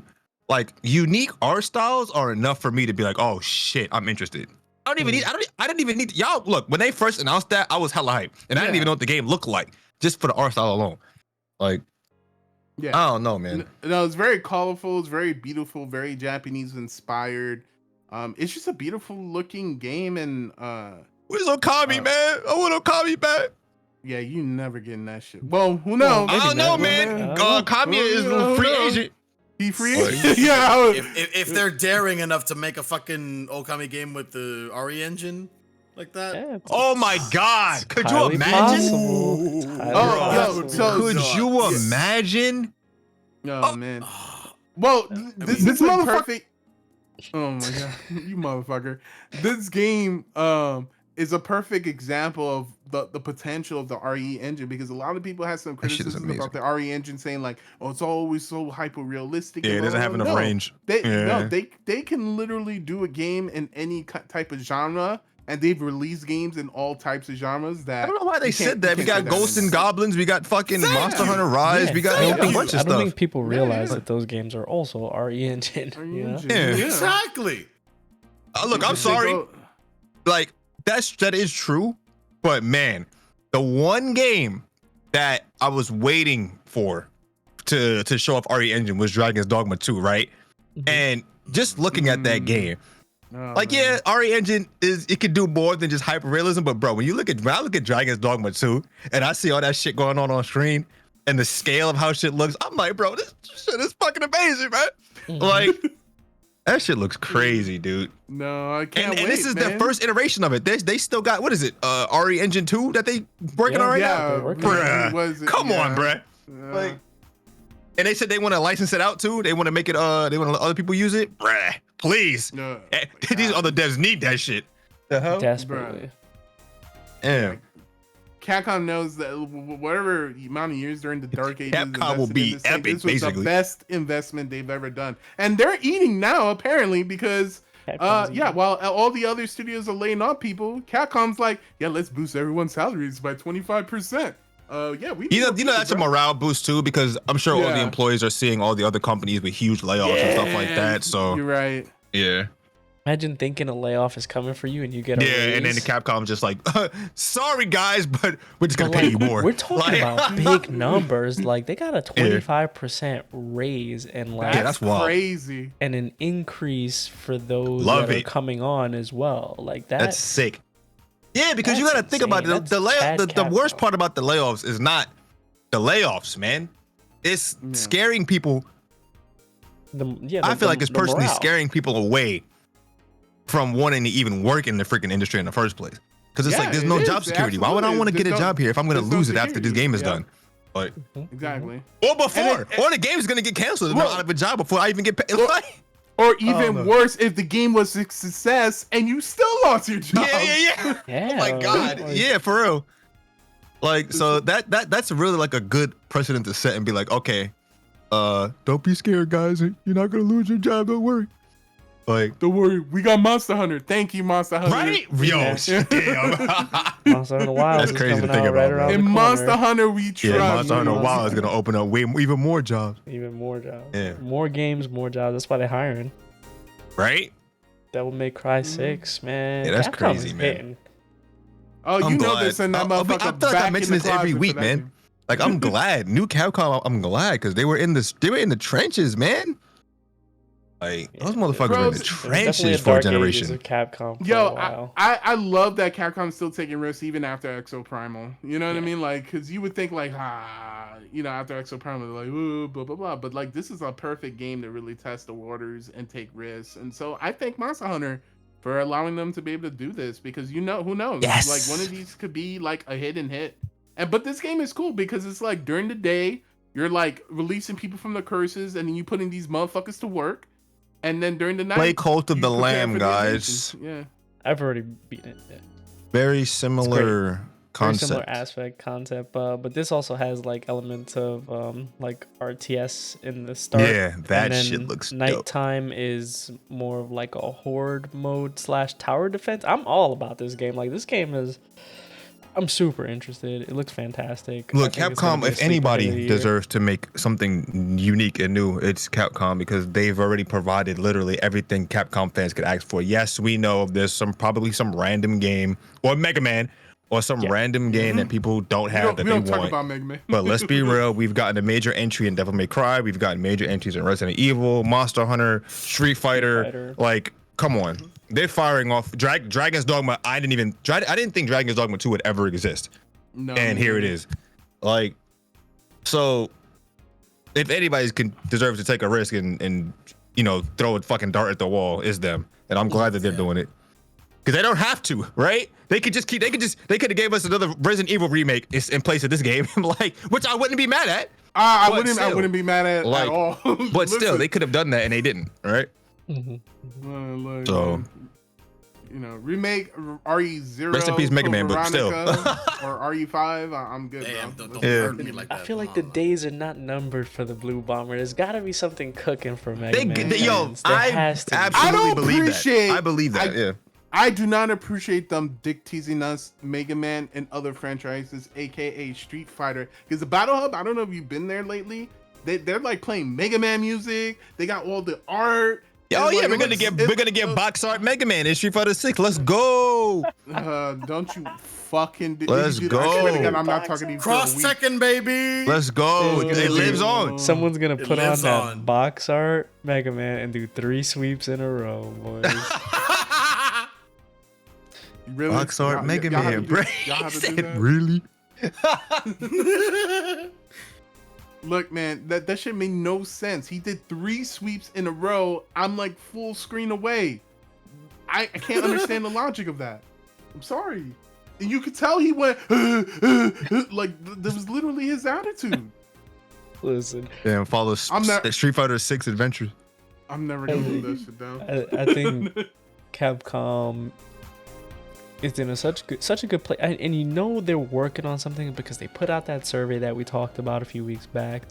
Like, unique art styles are enough for me to be like, oh shit, I'm interested. I didn't even need y'all. Look, when they first announced that, I was hella hyped, and I didn't even know what the game looked like just for the art style alone. Like. Yeah, I don't know, man. No, it's very colorful. It's very beautiful, very Japanese inspired. It's just a beautiful looking game, and where's Okami, man? I want Okami back. Yeah, you never getting that shit. Well, who knows? I don't know, man. Okami is free agent. He free agent. Yeah. If they're daring enough to make a fucking Okami game with the RE engine. Like that. Yeah, oh my God! Could you imagine? Could you imagine? Oh man. Well, this is perfect. Oh my God, you motherfucker! This game is a perfect example of the potential of the RE engine, because a lot of people have some criticism about the RE engine, saying like, oh, it's always so hyper realistic. Yeah, it doesn't have enough range. They can literally do a game in any type of genre. And they've released games in all types of genres that... I don't know why they said that. We got Ghosts and Goblins. We got fucking Monster Hunter Rise. We got a bunch of stuff. I don't think people realize that those games are also RE engine. Exactly. Look, I'm sorry. Like, that is true. But man, the one game that I was waiting for to show off RE engine was Dragon's Dogma 2, right? And just looking at that game... yeah, RE Engine it can do more than just hyper realism, but bro, when I look at Dragon's Dogma 2 and I see all that shit going on screen and the scale of how shit looks, I'm like, bro, this shit is fucking amazing, man. Like, that shit looks crazy, dude. No, I can't. And this is the first iteration of it. They still got, what is it? RE Engine 2 that they working on right now? Bruh. Come on, bruh. Like, and they said they want to license it out too. They want to make it. They want to let other people use it. Bruh, please. No, these other devs need that shit. The hell? Desperately. Yeah. Capcom knows that whatever amount of years during the dark ages, Capcom will be epic. This was the best investment they've ever done, and they're eating now apparently, because Capcom's while all the other studios are laying off people, Capcom's like, yeah, let's boost everyone's salaries by 25%. Yeah, we need more that's a people, bro. morale boost too, because I'm sure all the employees are seeing all the other companies with huge layoffs and stuff like that. So you're right. yeah. Imagine thinking a layoff is coming for you and you get a raise. And then the Capcom's just like, sorry guys, but we're just gonna pay you more. We're talking about big numbers. Like they got a 25% raise and like that's wild. Crazy. And an increase for those that are coming on as well. Like that's sick. Yeah, because you gotta think about it. The worst part about the layoffs is not the layoffs, man. It's scaring people. I feel like it's personally scaring people away from wanting to even work in the freaking industry in the first place. Because it's like there's no job security. Why would I want to get a job here if I'm gonna lose it after this game is done? Like exactly. Or before, or the game is gonna get canceled and I'm out of a job before I even get paid. Or even worse, if the game was a success and you still lost your job. Yeah. Oh my god. Yeah, for real. Like, so that's really like a good precedent to set and be like, okay, don't be scared, guys. You're not gonna lose your job. Don't worry. Like, don't worry, we got Monster Hunter. Thank you, Monster Hunter. Right? Yo, damn. Monster Hunter Wild. That's crazy to think about. Right in Monster Hunter, we trust. Yeah, Monster Hunter Wild is gonna open up even more jobs. Even more jobs. Yeah. More games, more jobs. That's why they're hiring. Right? Devil May Cry 6, man. Yeah, that's Capcom crazy, man. Oh, you know this and that motherfucker. I feel like I mention this every week, man. Like, I'm glad. New Capcom, I'm glad because they were in the trenches, man. Like, those motherfuckers were in the trenches for a generation. Capcom for Yo, a while. I love that Capcom's still taking risks even after Exo Primal. You know what I mean? Like, because you would think like, after Exo Primal, they're like, ooh, blah blah blah. But like, this is a perfect game to really test the waters and take risks. And so I thank Monster Hunter for allowing them to be able to do this because who knows? Yes. Like one of these could be like a hidden hit. But this game is cool because it's like during the day you're like releasing people from the curses and then you putting these motherfuckers to work. And then during the night, play Cult of the Lamb, guys. Yeah, I've already beaten it. Yeah. Very similar concept. Very similar aspect concept, but this also has like elements of like RTS in the start. Yeah, that shit looks dope. Nighttime is more of like a horde mode / tower defense. I'm all about this game. Like this game is. I'm super interested. It looks fantastic. Look, Capcom, if anybody deserves to make something unique and new, it's Capcom because they've already provided literally everything Capcom fans could ask for. Yes, we know there's probably some random game or Mega Man or some random game that people don't have that they want. Talk about Mega Man. But let's be real, we've gotten a major entry in Devil May Cry. We've gotten major entries in Resident Evil, Monster Hunter, Street Fighter. Like, come on. They're firing off Dragon's Dogma. I didn't think Dragon's Dogma 2 would ever exist. No. And here it is. Like, so if anybody's deserves to take a risk and throw a fucking dart at the wall, it's them. And I'm glad that they're doing it. Because they don't have to, right? They could have gave us another Resident Evil remake in place of this game, like, which I wouldn't be mad at. I wouldn't be mad at all. But still, they could have done that and they didn't, right? Mm-hmm. So, remake RE0. Rest in peace, Mega Man, but still. or RE5. I'm good. Damn, bro. don't hurt me like that. I feel like the days are not numbered for the Blue Bomber. There's got to be something cooking for Mega Man. I absolutely believe that. I believe that. Yeah. I do not appreciate them dick teasing us Mega Man and other franchises, aka Street Fighter, because the Battle Hub. I don't know if you've been there lately. They're like playing Mega Man music. They got all the art. Oh yeah, we're gonna get box art Mega Man in Street Fighter 6. Let's go. Don't you fucking do Let's go. I swear to God, I'm not talking to you. Cross Tekken, baby. Let's go. It lives on. Someone's gonna put on that box art Mega Man and do 3 sweeps in a row, boys. Really? Box art Mega Man, bro. Y'all have to do that? Really? Look, man, that shit made no sense. He did 3 sweeps in a row. I'm like full screen away. I can't understand the logic of that. I'm sorry. And you could tell he went like that was literally his attitude. Listen. Yeah, follow Street Fighter 6 Adventures. I'm never gonna hold that shit down. I think Capcom is in such a good place, and they're working on something because they put out that survey that we talked about a few weeks back.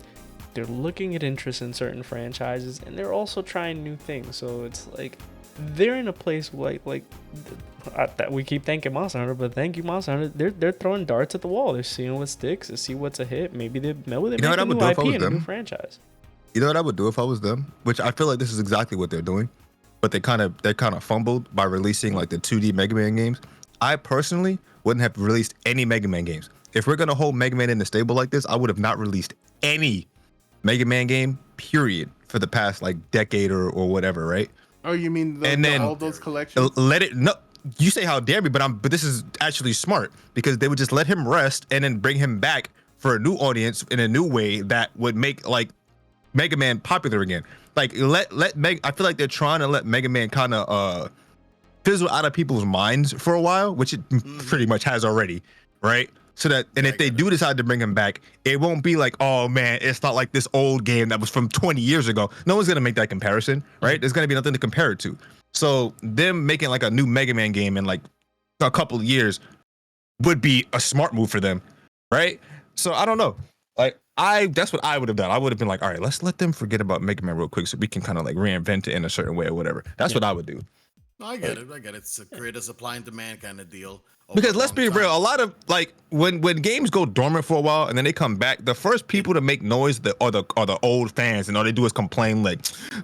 They're looking at interest in certain franchises, and they're also trying new things. So it's like they're in a place that we keep thanking Monster Hunter, but thank you Monster Hunter. They're throwing darts at the wall. They're seeing what sticks. To see what's a hit. Maybe they make a new IP and a new franchise. You know what I would do if I was them? Which I feel like this is exactly what they're doing, but they kind of fumbled by releasing like the 2D Mega Man games. I personally wouldn't have released any Mega Man games. If we're gonna hold Mega Man in the stable like this, I would have not released any Mega Man game, period, for the past like decade or whatever, right? Oh, you mean all those collections? Let it no. You say how dare me, but this is actually smart because they would just let him rest and then bring him back for a new audience in a new way that would make like Mega Man popular again. Like I feel like they're trying to let Mega Man kind of fizzle out of people's minds for a while, which it pretty much has already, right? So that, and if they do decide to bring him back, it won't be like, oh man, it's not like this old game that was from 20 years ago. No one's gonna make that comparison, right? There's gonna be nothing to compare it to. So them making like a new Mega Man game in like a couple of years would be a smart move for them, right? So I don't know. Like that's what I would have done. I would have been like, all right, let's let them forget about Mega Man real quick so we can kind of like reinvent it in a certain way or whatever. That's what I would do. No, I get it. It's a create a supply and demand kind of deal. Because let's be real, a lot of like when games go dormant for a while and then they come back, the first people to make noise are the old fans, and all they do is complain like,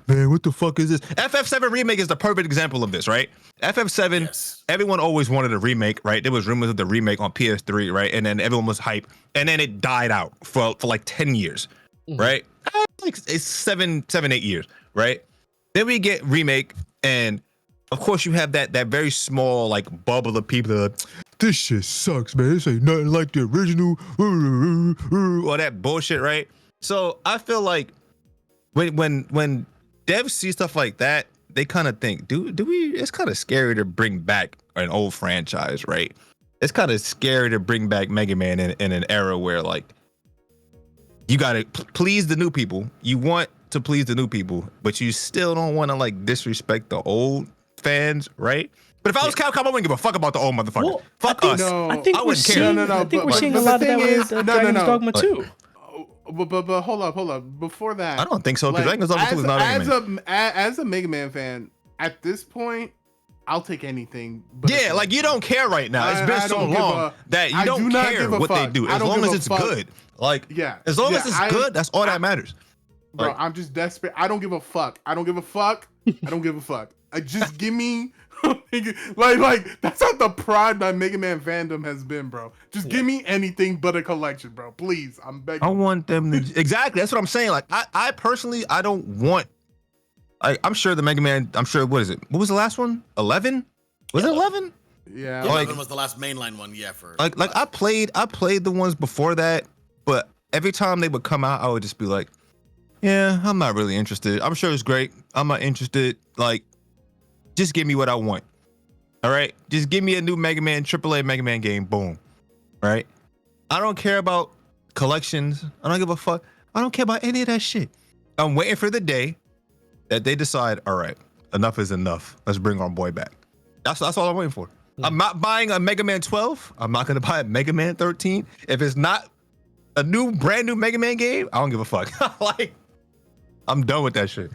man, what the fuck is this? FF7 remake is the perfect example of this, right? FF7, yes. Everyone always wanted a remake, right? There was rumors of the remake on PS3, right? And then everyone was hype, and then it died out for like 10 years, right? Like it's 7, 8 years, right? Then we get remake, and of course, you have that very small like bubble of people that are like, this shit sucks, man. This ain't nothing like the original, all that bullshit, right? So I feel like when devs see stuff like that, they kind of think, do we? It's kind of scary to bring back an old franchise, right? It's kind of scary to bring back Mega Man in an era where like you gotta please the new people. You want to please the new people, but you still don't want to like disrespect the old fans, right? But if I was Capcom, I wouldn't give a fuck about the old motherfucker. Well, fuck us. I think I we're wouldn't care. seeing, I think we're seeing a lot of that with Dragon's Dogma 2. But hold up. Before that, I don't think so, because Dragon's Dogma 2 is not as a Mega Man fan, at this point, I'll take anything. But yeah, like you don't care right now. It's been so long that you don't care what they do, as long as it's good. Like, yeah, as long as it's good, that's all that matters. Bro, I'm just desperate. I don't give a fuck. I don't give a fuck. Just give me like that's not the pride that Mega Man fandom has been, bro. Just give me anything but a collection, bro. Please, I'm begging. I want them to exactly. That's what I'm saying. Like I personally, I don't want. Like I'm sure the Mega Man. I'm sure. What is it? What was the last one? 11? Was it 11? Yeah. Like, 11 was the last mainline one. Yeah. For like I played the ones before that, but every time they would come out, I would just be like, yeah, I'm not really interested. I'm sure it's great. I'm not interested. Like, just give me what I want. All right? Just give me a new Mega Man, AAA Mega Man game. Boom. All right? I don't care about collections. I don't give a fuck. I don't care about any of that shit. I'm waiting for the day that they decide, all right, enough is enough. Let's bring our boy back. That's all I'm waiting for. I'm not buying a Mega Man 12. I'm not going to buy a Mega Man 13. If it's not a brand new Mega Man game, I don't give a fuck. Like, I'm done with that shit.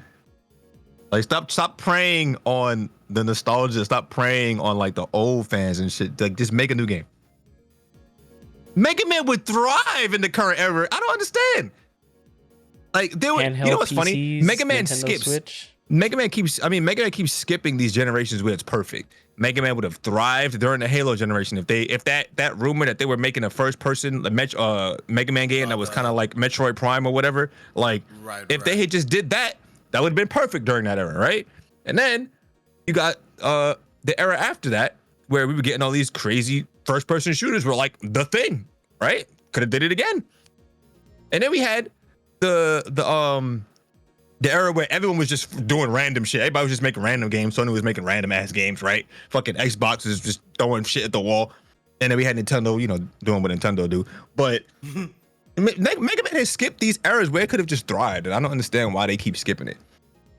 Like, stop preying on the nostalgia. Stop preying on like the old fans and shit. Like, just make a new game. Mega Man would thrive in the current era. I don't understand. Like, they would. You know what's funny? Mega Man skips. Switch. Mega Man keeps skipping these generations where it's perfect. Mega Man would have thrived during the Halo generation if that rumor that they were making a first person Mega Man game that was kind of like Metroid Prime or whatever. Like, if they had just did that, that would have been perfect during that era, right? And then you got the era after that where we were getting all these crazy first person shooters were like the thing, right? Could have did it again. And then we had the era where everyone was just doing random shit. Everybody was just making random games. Sony was making random ass games, right? Fucking Xbox is just throwing shit at the wall. And then we had Nintendo, doing what Nintendo do. But Mega Man has skipped these eras where it could have just thrived. And I don't understand why they keep skipping it.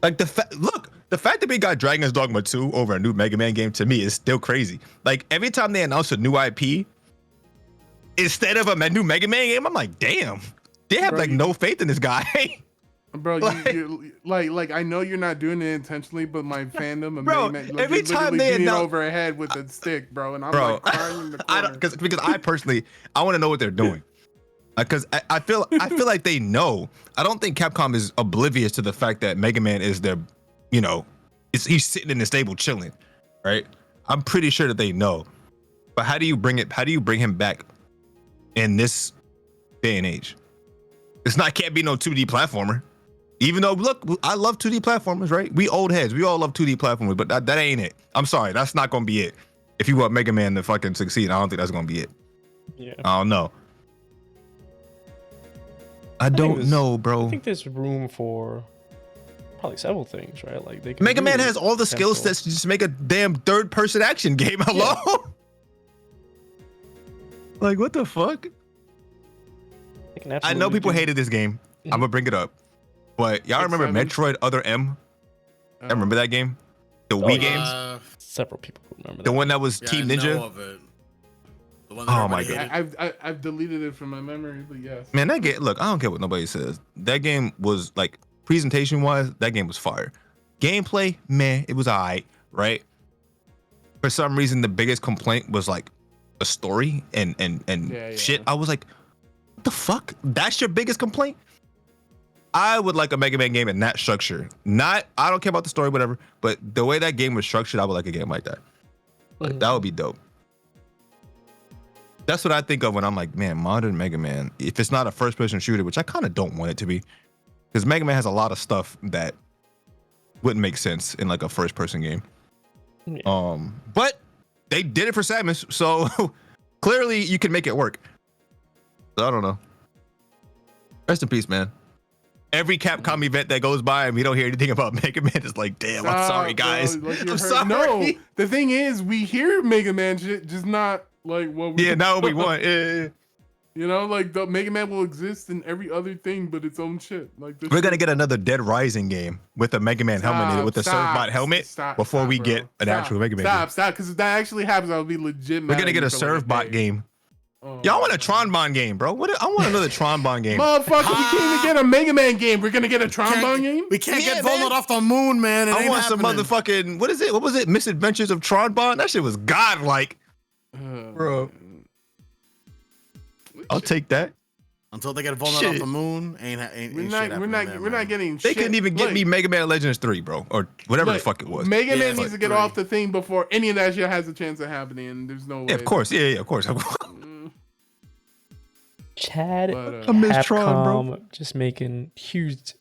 Like, the fact that we got Dragon's Dogma 2 over a new Mega Man game to me is still crazy. Like, every time they announce a new IP, instead of a new Mega Man game, I'm like, damn, they have no faith in this guy. bro, you like I know you're not doing it intentionally, but my fandom of Bro, Mega Man, every you're time literally they beating it announce- over a head with a stick, bro, and I'm Bro, like crying in the I corner. don't because I personally I want to know what they're doing. Because I feel like they know. I don't think Capcom is oblivious to the fact that Mega Man is their, he's sitting in the stable chilling, right? I'm pretty sure that they know. But how do you bring him back in this day and age? Can't be no 2D platformer. Even though, look, I love 2D platformers, right? We old heads, we all love 2D platformers, but that ain't it. I'm sorry, that's not gonna be it. If you want Mega Man to fucking succeed, I don't think that's gonna be it. Yeah. I don't know. I don't know, bro. I think there's room for probably several things, right? Like they can Mega Man do has all the skill potential- sets to just make a damn third-person action game. Hello? Like, what the fuck? they can I know absolutely people do- hated this game. I'm gonna bring it up. But y'all remember X7? Metroid Other M? I remember that game? The Wii yeah. games? Several people remember The that. one that was Yeah, Team I know Ninja? of it. The one that Oh my everybody God. hated. I've deleted it from my memory, but yes. Man, that game, look, I don't care what nobody says. That game was, like, presentation-wise, that game was fire. Gameplay, man, it was alright, right? For some reason, the biggest complaint was, like, the story and Yeah. shit. I was like, what the fuck? That's your biggest complaint? I would like a Mega Man game in that structure. I don't care about the story, whatever, but the way that game was structured, I would like a game like that. Like, that would be dope. That's what I think of when I'm like, man, modern Mega Man, if it's not a first-person shooter, which I kind of don't want it to be, because Mega Man has a lot of stuff that wouldn't make sense in like a first-person game. Yeah. But they did it for Samus, so clearly you can make it work. So I don't know. Rest in peace, man. Every Capcom event that goes by and we don't hear anything about Mega Man, it's like, damn, I'm sorry, guys. Bro, like I'm you're sorry. No, the thing is, we hear Mega Man shit, just not like what we. Yeah, now we want. Yeah. You know, like the Mega Man will exist in every other thing, but its own shit. Like this We're gonna shit- get another Dead Rising game with a Mega Man helmet in it, with the Surfbot helmet before we get an actual Mega Man game. Stop, because if that actually happens, I'll be legit. We're gonna get a Surfbot game. Y'all want a Tronbon game, bro? I want another Tronbon game. Motherfucker, we can't even get a Mega Man game. We're gonna get a Trombone game. We can't Yeah, get man. Volnut off the moon, man. It I ain't want some happening. motherfucking, what is it? What was it? Misadventures of Tronbon? That shit was godlike, bro. I'll take that. Until they get Volnut Shit. off the moon, ain't We're shit not. happening We're not. there, We're man. not getting. They shit. couldn't even get Look, me Mega Man Legends 3, bro, or whatever the look, fuck it was. Mega Yeah, Man it's needs to like get 3. off the thing before any of that shit has a chance of happening. There's no way. Yeah, of course. Yeah, of course. Chad, But, I miss Tron, bro. Capcom just making huge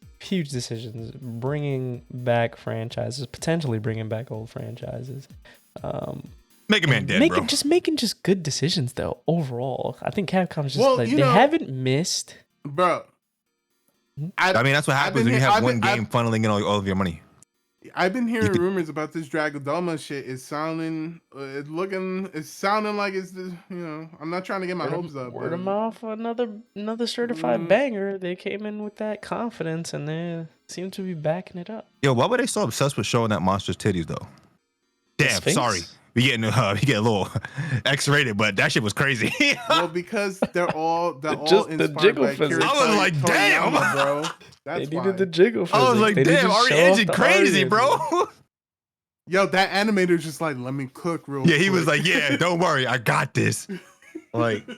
decisions, bringing back franchises, potentially bringing back old franchises. Mega Man dead, bro. Making good decisions though. Overall, I think Capcom's just Well, like you they know- haven't missed. bro. I mean, that's what happens when you have one game funneling in all of your money. I've been hearing could- rumors about this Dragodama shit. It's sounding, it's sounding like it's, I'm not trying to get my hopes up. Word but- of mouth, another certified banger. They came in with that confidence and they seem to be backing it up. Yo, why were they so obsessed with showing that monster's titties though? The Damn, Sphinx? sorry. We get a little X-rated, but that shit was crazy. Well, because they're all Just the inspired jiggle by physics. Akira I was like, damn. Toriyama, bro. That's They why. needed the jiggle. I was physics. like, They didn't damn, just Ari show off Engine the crazy, Ari bro. engine. Yo, that animator's just like, let me cook real Yeah, quick. he was like, yeah, don't worry, I got this. Like,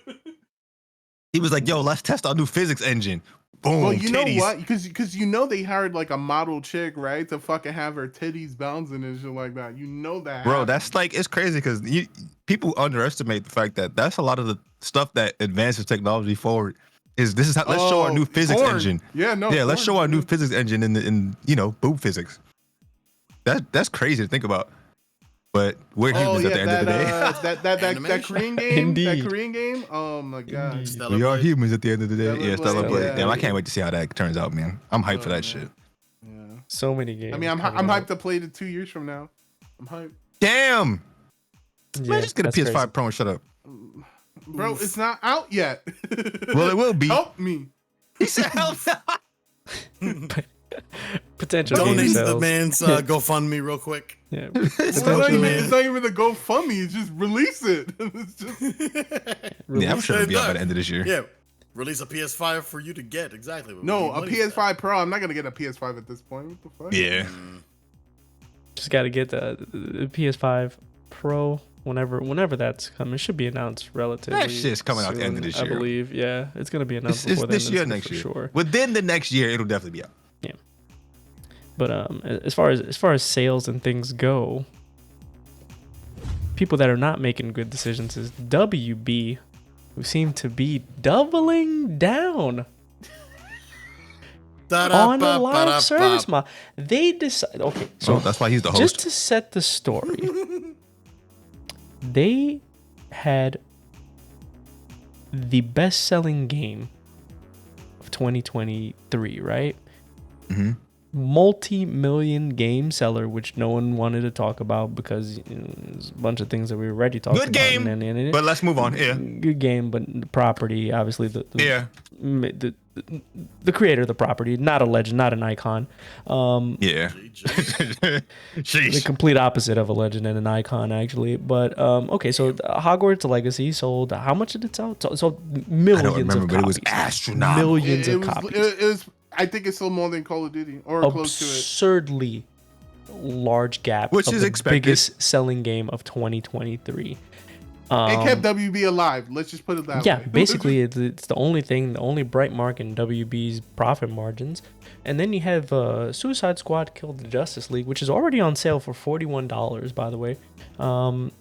he was like, yo, let's test our new physics engine. Boom, well, you titties. know what? Because they hired like a model chick, right, to fucking have her titties bouncing and shit like that. You know that, Bro, happened. that's like, it's crazy because people underestimate the fact that that's a lot of the stuff that advances technology forward. Let's show our new physics porn. engine. Yeah, no. Yeah, let's porn, show our new yeah. physics engine in boob physics. That's crazy to think about. But we're humans at the end of the day. that Animation. Korean game. Indeed. That Korean game. Oh my god. Indeed. Stellar We are Blade. humans at the end of the day. Stellar Yeah, Blade, Stellar Blade. yeah. Damn, I can't wait to see how that turns out, man. I'm hyped for Oh, that man. shit. Yeah. So many games. I mean, I'm coming hyped out. to play it 2 years from now. I'm hyped. Damn. Yeah, Man, just get a that's PS5 crazy. Pro and shut up. Bro, it's not out yet. Well, it will be. Help me. He said, "Help." Potential Donate game to the sales. man's GoFundMe real quick. Yeah. It's not even the GoFundMe. It's just release it. It's just Yeah, I'm sure it'll be out by the end of this year. Yeah. Release a PS5 for you to get exactly. No, a PS5 Pro. I'm not gonna get a PS5 at this point. What the fuck? Yeah. Just got to get the PS5 Pro whenever that's coming. It should be announced relatively. That shit's coming out at the end of this year. I believe. Yeah, it's gonna be announced It's before this then, year, for next year. sure. Within the next year, it'll definitely be out. Yeah. But as far as sales and things go, people that are not making good decisions is WB, who seem to be doubling down on a live service model. They decide. Okay, so that's why he's the host. Just to set the story, they had the best-selling game of 2023, right? Mm-hmm. Multi-million game seller, which no one wanted to talk about because there's a bunch of things that we already talked about. Good game, but let's move on. Yeah, good game, but the property, obviously, the creator of the property, not a legend, not an icon. Yeah, the complete opposite of a legend and an icon, actually. But okay, so Hogwarts Legacy sold. How much did it sell? Sold millions. I don't remember, of copies. But it was astronomical. Millions of copies. It was. I think it's sold more than Call of Duty or close to it. Absurdly large gap. Which is the expected. Biggest selling game of 2023. It kept WB alive. Let's just put it that way. Yeah, basically, it's the only bright mark in WB's profit margins. And then you have Suicide Squad Killed the Justice League, which is already on sale for $41, by the way.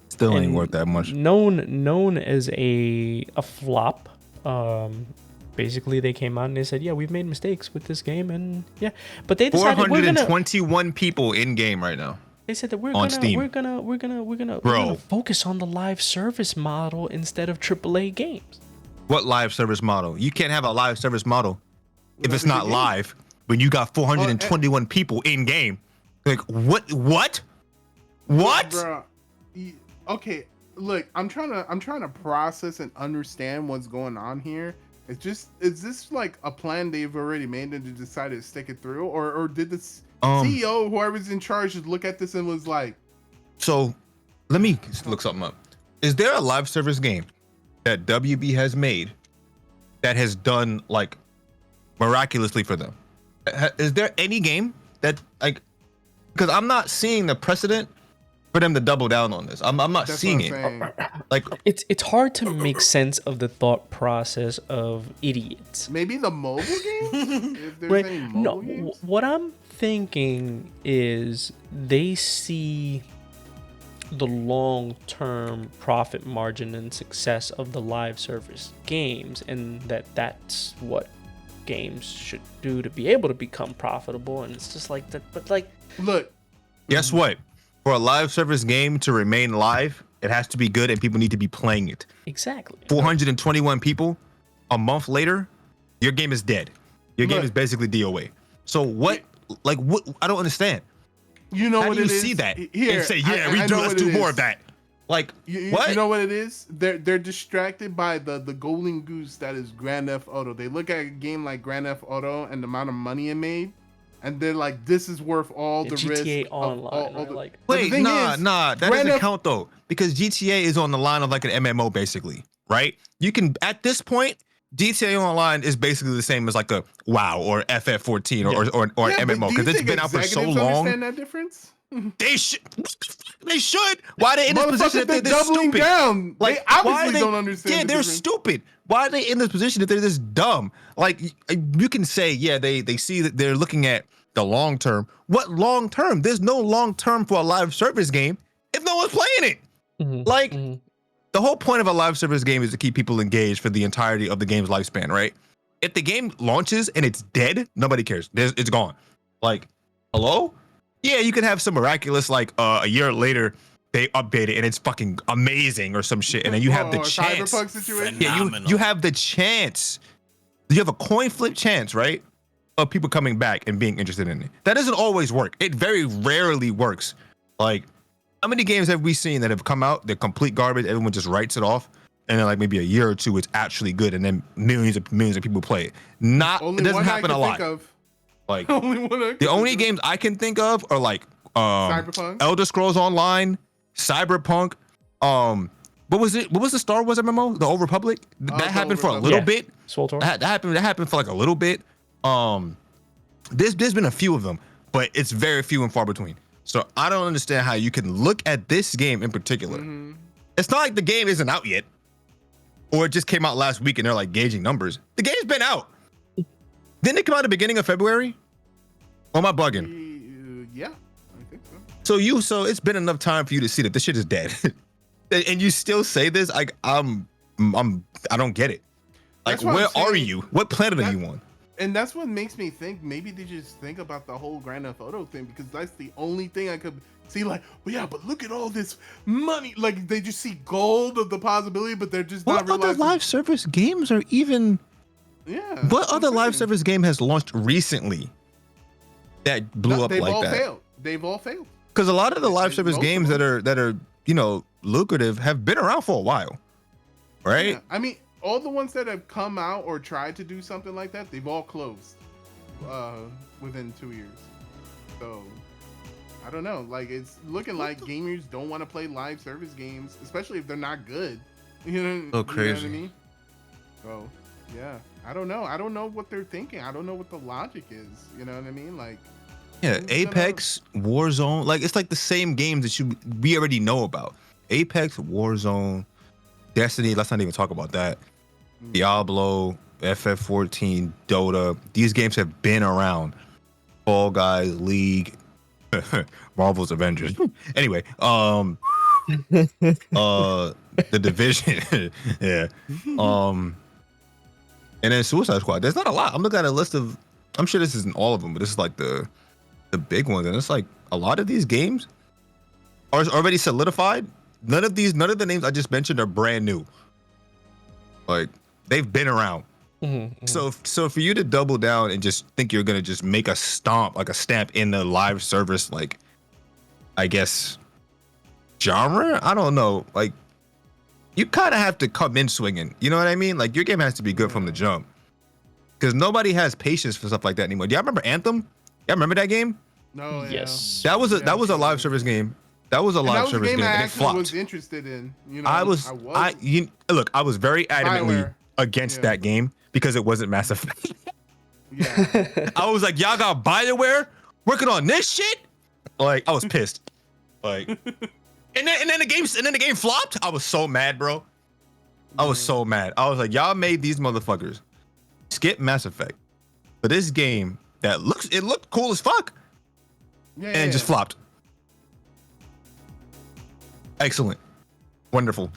Still ain't worth that much. Known as a flop. Basically, they came out and they said, "Yeah, we've made mistakes with this game," and yeah, but they decided 421 people in game right now. They said that we're gonna focus on the live service model instead of AAA games. What live service model? You can't have a live service model if it's not live when you got 421 people in game. Like what? Bro, okay, look, I'm trying to process and understand what's going on here. Is this like a plan they've already made and they decided to stick it through, or did the CEO, whoever's in charge, just look at this and was like, so let me look something up. Is there a live service game that WB has made that has done like miraculously for them? Is there any game that like, because I'm not seeing the precedent for them to double down on this. I'm not seeing it. Like it's hard to make sense of the thought process of idiots. Maybe the mobile games? If there's right? any mobile games? What I'm thinking is they see the long-term profit margin and success of the live service games, and that's what games should do to be able to become profitable. And it's just like that. But like, look, guess what? For a live service game to remain live, it has to be good and people need to be playing it. Exactly. 421 people a month later, your game is dead. Your game is basically DOA. So what? Like what? I don't understand. You know how what do you it is? see that Here, and say, yeah, let's do more of that? Like what? You know what it is? They're distracted by the golden goose that is Grand Theft Auto. They look at a game like Grand Theft Auto and the amount of money it made, and they're like, this is worth all the GTA risk. Online. All the, like, wait, nah, that doesn't count though, because GTA is on the line of like an MMO basically, right? You can at this point, GTA Online is basically the same as like a WoW or FF14 or MMO because it's been out for so long. Understand that difference? They should. Why are they in this position if they're this stupid? Down. Like, they obviously don't understand. Yeah, they're stupid. Why are they in this position if they're this dumb? Like, you can say, yeah, they see that they're looking at the long term. What long term? There's no long term for a live service game if no one's playing it. Mm-hmm. The whole point of a live service game is to keep people engaged for the entirety of the game's lifespan, right? If the game launches and it's dead, nobody cares. It's gone. Like, hello? Yeah, you can have some miraculous, like a year later, they update it and it's fucking amazing or some shit. And then you have the chance. Cyberpunk situation? Yeah, you have the chance. You have a coin flip chance, right? Of people coming back and being interested in it. That doesn't always work. It very rarely works. Like, how many games have we seen that have come out, they're complete garbage, everyone just writes it off, and then like maybe a year or two, it's actually good, and then millions of people play it. It doesn't happen a lot. Like the only games I can think of are like Cyberpunk, Elder Scrolls Online, Cyberpunk. What was it? What was the Star Wars MMO? The Old Republic? That happened for a little bit. Swoltor? That happened for like a little bit. There's been a few of them, but it's very few and far between. So I don't understand how you can look at this game in particular. Mm-hmm. It's not like the game isn't out yet, or it just came out last week and they're like gauging numbers. The game's been out. Didn't it come out at the beginning of February? Or am I bugging? Yeah, I think so. So it's been enough time for you to see that this shit is dead, and you still say this? I don't get it. Like, where are you? What planet are you on? And that's what makes me think maybe they just think about the whole Grand Theft Auto thing, because that's the only thing I could see. Like, well, yeah, but look at all this money. Like, they just see gold of the possibility, but they're just not realizing. What other live service games are even? Yeah. What other live service game has launched recently that blew up like that? They've all failed. Because a lot of the live service games that are lucrative have been around for a while, right? Yeah. I mean, all the ones that have come out or tried to do something like that, they've all closed within 2 years. So I don't know. Like, it's looking like gamers don't want to play live service games, especially if they're not good. You know, so crazy. You know what I mean? So yeah, I don't know. I don't know what they're thinking. I don't know what the logic is. You know what I mean? Like, yeah, Apex, Warzone, like it's like the same games that we already know about. Apex, Warzone, Destiny. Let's not even talk about that. Diablo, FF14, Dota. These games have been around. Fall Guys, League, Marvel's Avengers. Anyway, the Division. Yeah. And then Suicide Squad. There's not a lot. I'm looking at a list of. I'm sure this isn't all of them, but this is like the big ones, and it's like a lot of these games are already solidified. None of the names I just mentioned are brand new. Like, they've been around. Mm-hmm. So for you to double down and just think you're gonna just make a stamp in the live service, like, I guess, genre, I don't know. Like, you kind of have to come in swinging. You know what I mean? Like, your game has to be good from the jump, because nobody has patience for stuff like that anymore. Do y'all remember Anthem? Y'all remember that game? No. Yeah. Yes. That was a live service game. That was a live service game, and it flopped. I was interested in. You know, I was very adamantly against that game because it wasn't Mass Effect. Yeah. I was like, y'all got BioWare working on this shit? Like, I was pissed. Like, and then the game flopped. I was so mad, bro. I was so mad. I was like, y'all made these motherfuckers skip Mass Effect for this game that looked cool as fuck, and just flopped. Excellent. Wonderful.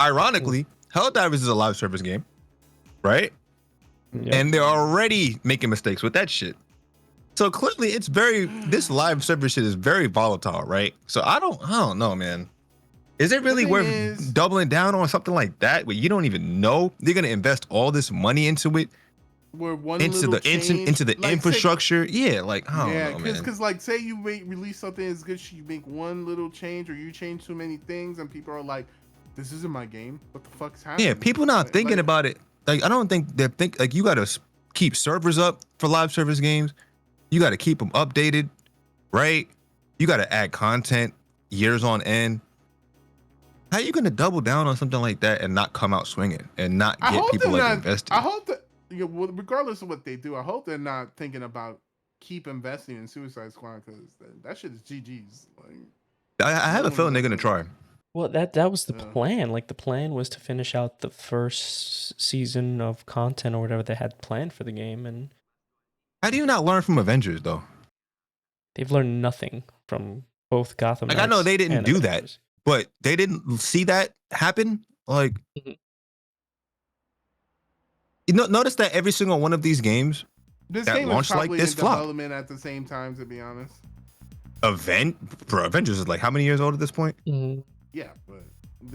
Ironically, Helldivers is a live service game, right? Yep. And they're already making mistakes with that shit. So clearly this live service shit is very volatile, right? So I don't know, man. Is it really worth doubling down on something like that where you don't even know they're gonna invest all this money into it? Into the like, infrastructure, I don't know, man. Because like, say you release something as good, you make one little change, or you change too many things, and people are like, "This isn't my game. What the fuck's happening?" Yeah, people not thinking about it. Like, I don't think they think like you gotta keep servers up for live service games. You gotta keep them updated, right? You gotta add content years on end. How are you gonna double down on something like that and not come out swinging and not get people invested? I hope that. Yeah, well, regardless of what they do, I hope they're not thinking about keep investing in Suicide Squad, because that shit is GG's. Like, I have a feeling they're gonna try. Well, that was the plan. Like, the plan was to finish out the first season of content or whatever they had planned for the game. And how do you not learn from Avengers though? They've learned nothing from both Gotham. Like, I know they didn't do that, but they didn't see that happen. Like. Mm-hmm. You notice that every single one of these games that launched like this flop. Development at the same time, to be honest. Avengers is like how many years old at this point? Mm-hmm. Yeah, but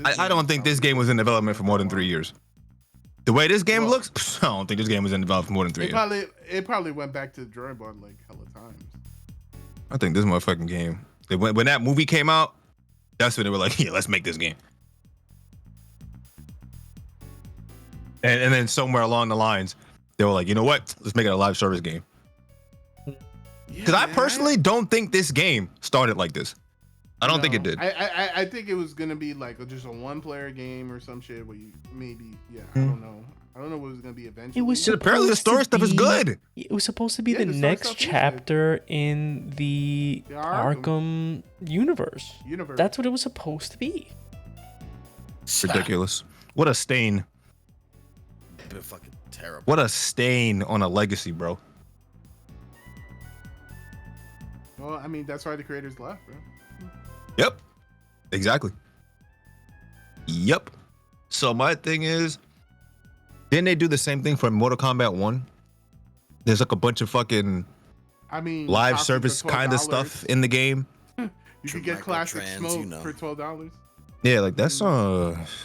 I don't think this game was in development for more than 3 years. The way this game looks, I don't think this game was in development for more than 3 years. It probably went back to the drawing board like hella times. I think this motherfucking game. When that movie came out, that's when they were like, yeah, let's make this game. And then somewhere along the lines, they were like, you know what? Let's make it a live service game. Because I personally don't think this game started like this. I don't think it did. I think it was gonna be like just a one-player game or some shit where you maybe I don't know. I don't know what it was gonna be eventually. It was Apparently the story stuff is good. It was supposed to be Yeah, the the story next stuff is good. chapter in the The Arkham universe. That's what it was supposed to be. Ridiculous. What a stain. Been fucking terrible. What a stain on a legacy, bro. Well, I mean, that's why the creators left, bro. Yep. Exactly. Yep. So my thing is, didn't they do the same thing for Mortal Kombat 1? There's like a bunch of fucking I mean, live copies service for kind of $12. stuff in the game. You could get classic Microtrans, smoke you know. for $12. Yeah, like that's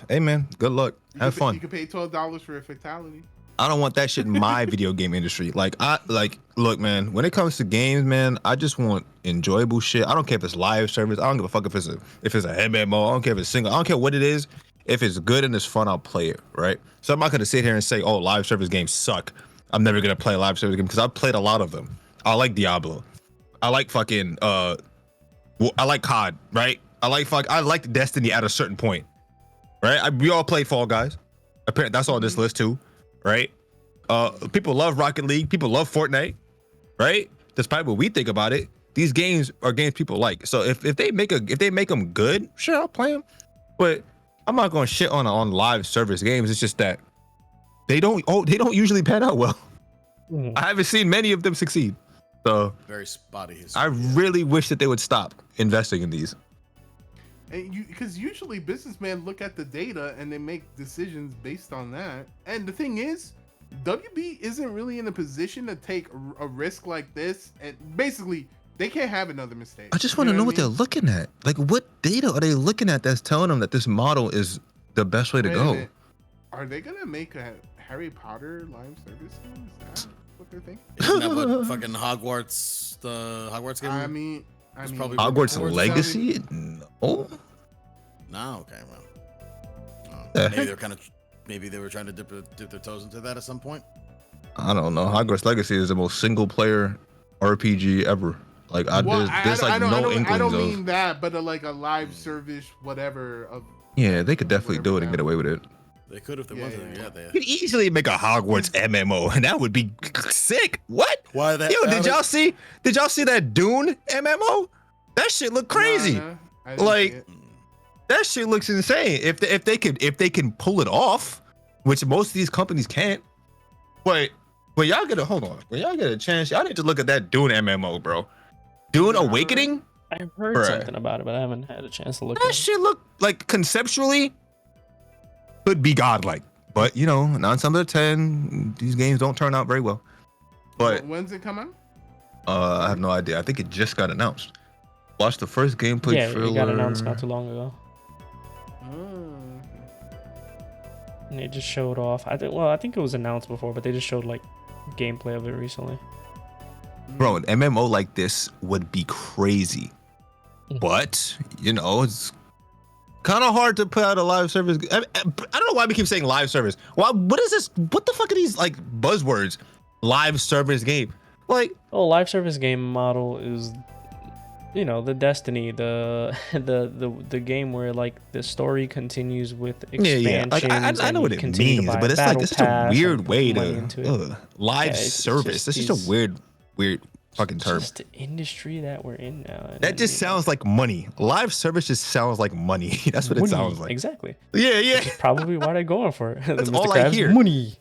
hey man, good luck. Have fun. You could pay $12 for a fatality. I don't want that shit in my video game industry. Look, man, when it comes to games, man, I just want enjoyable shit. I don't care if it's live service. I don't give a fuck if it's a MMO. I don't care if it's single. I don't care what it is. If it's good and it's fun, I'll play it, right? So I'm not gonna sit here and say, oh, live service games suck. I'm never gonna play a live service game because I've played a lot of them. I like Diablo. I like fucking I like COD, right? I like Destiny at a certain point, right? We all play Fall Guys. Apparently, that's on this list too, right? People love Rocket League. People love Fortnite, right? Despite what we think about it, these games are games people like. So if they make them good, sure, I'll play them. But I'm not gonna shit on live service games. It's just that they don't usually pan out well. I haven't seen many of them succeed. So Very spotty history. I really wish that they would stop investing in these. And because usually businessmen look at the data and they make decisions based on that. And the thing is, WB isn't really in a position to take a risk like this. And basically, they can't have another mistake. I just want to know what they're looking at. Like, what data are they looking at that's telling them that this model is the best way to Wait a go? minute. Are they gonna make a Harry Potter live service game? Is that what they're thinking? Isn't that what fucking Hogwarts, the Hogwarts game? I mean, probably Hogwarts Hogwarts Legacy? No. No, okay, well. Maybe they were trying to dip their toes into that at some point. I don't know. Hogwarts Legacy is the most single player RPG ever. Like, there's I don't of. mean that, but like a live service, whatever. Yeah, they could definitely do it and get away with it. They could if they wanted. Yeah, they. You could easily make a Hogwarts MMO, and that would be sick. What? Why that? Yo, did y'all see that Dune MMO? That shit looked crazy. I didn't see it. That shit looks insane. If they can pull it off, which most of these companies can't. But when y'all get a chance, y'all need to look at that Dune MMO, bro. Dune Awakening. I've heard something about it, but I haven't had a chance to look at That it. shit look like conceptually could be godlike, but 9 times out of 10, these games don't turn out very well. But when's it come out? I have no idea. I think it just got announced. Watch the first gameplay trailer. It got announced not too long ago. And they just showed off. I think it was announced before, but they just showed like gameplay of it recently. Bro, an MMO like this would be crazy. But, it's kind of hard to put out a live service. I don't know why we keep saying live service. What is this? What the fuck are these like buzzwords? Live service game. Like, live service game model is, the Destiny, the game where like the story continues with expansions. Yeah. I know what it means, but it's like such a weird way to live service. It's just a weird fucking term. It's just the industry that we're in now. That just sounds like money. Live service just sounds like money. That's what it sounds like. Exactly. Yeah. Which is probably why they're going for it. That's Mr. all I Krabs, hear. Money.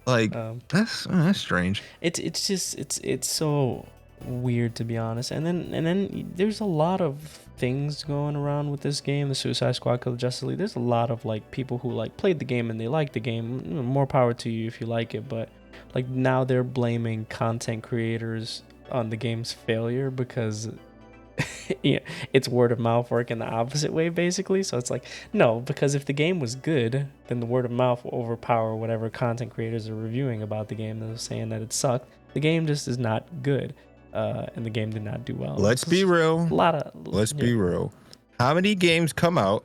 Like that's strange. It's so weird, to be honest. And then there's a lot of things going around with this game, the Suicide Squad Kill the Justice League. There's a lot of like people who like played the game and they like the game. More power to you if you like it, but like now they're blaming content creators on the game's failure because it's word of mouth working the opposite way, basically. So it's like, no, because if the game was good, then the word of mouth will overpower whatever content creators are reviewing about the game. They're saying that it sucked. The game just is not good, and the game did not do well. Let's be real. Be real. How many games come out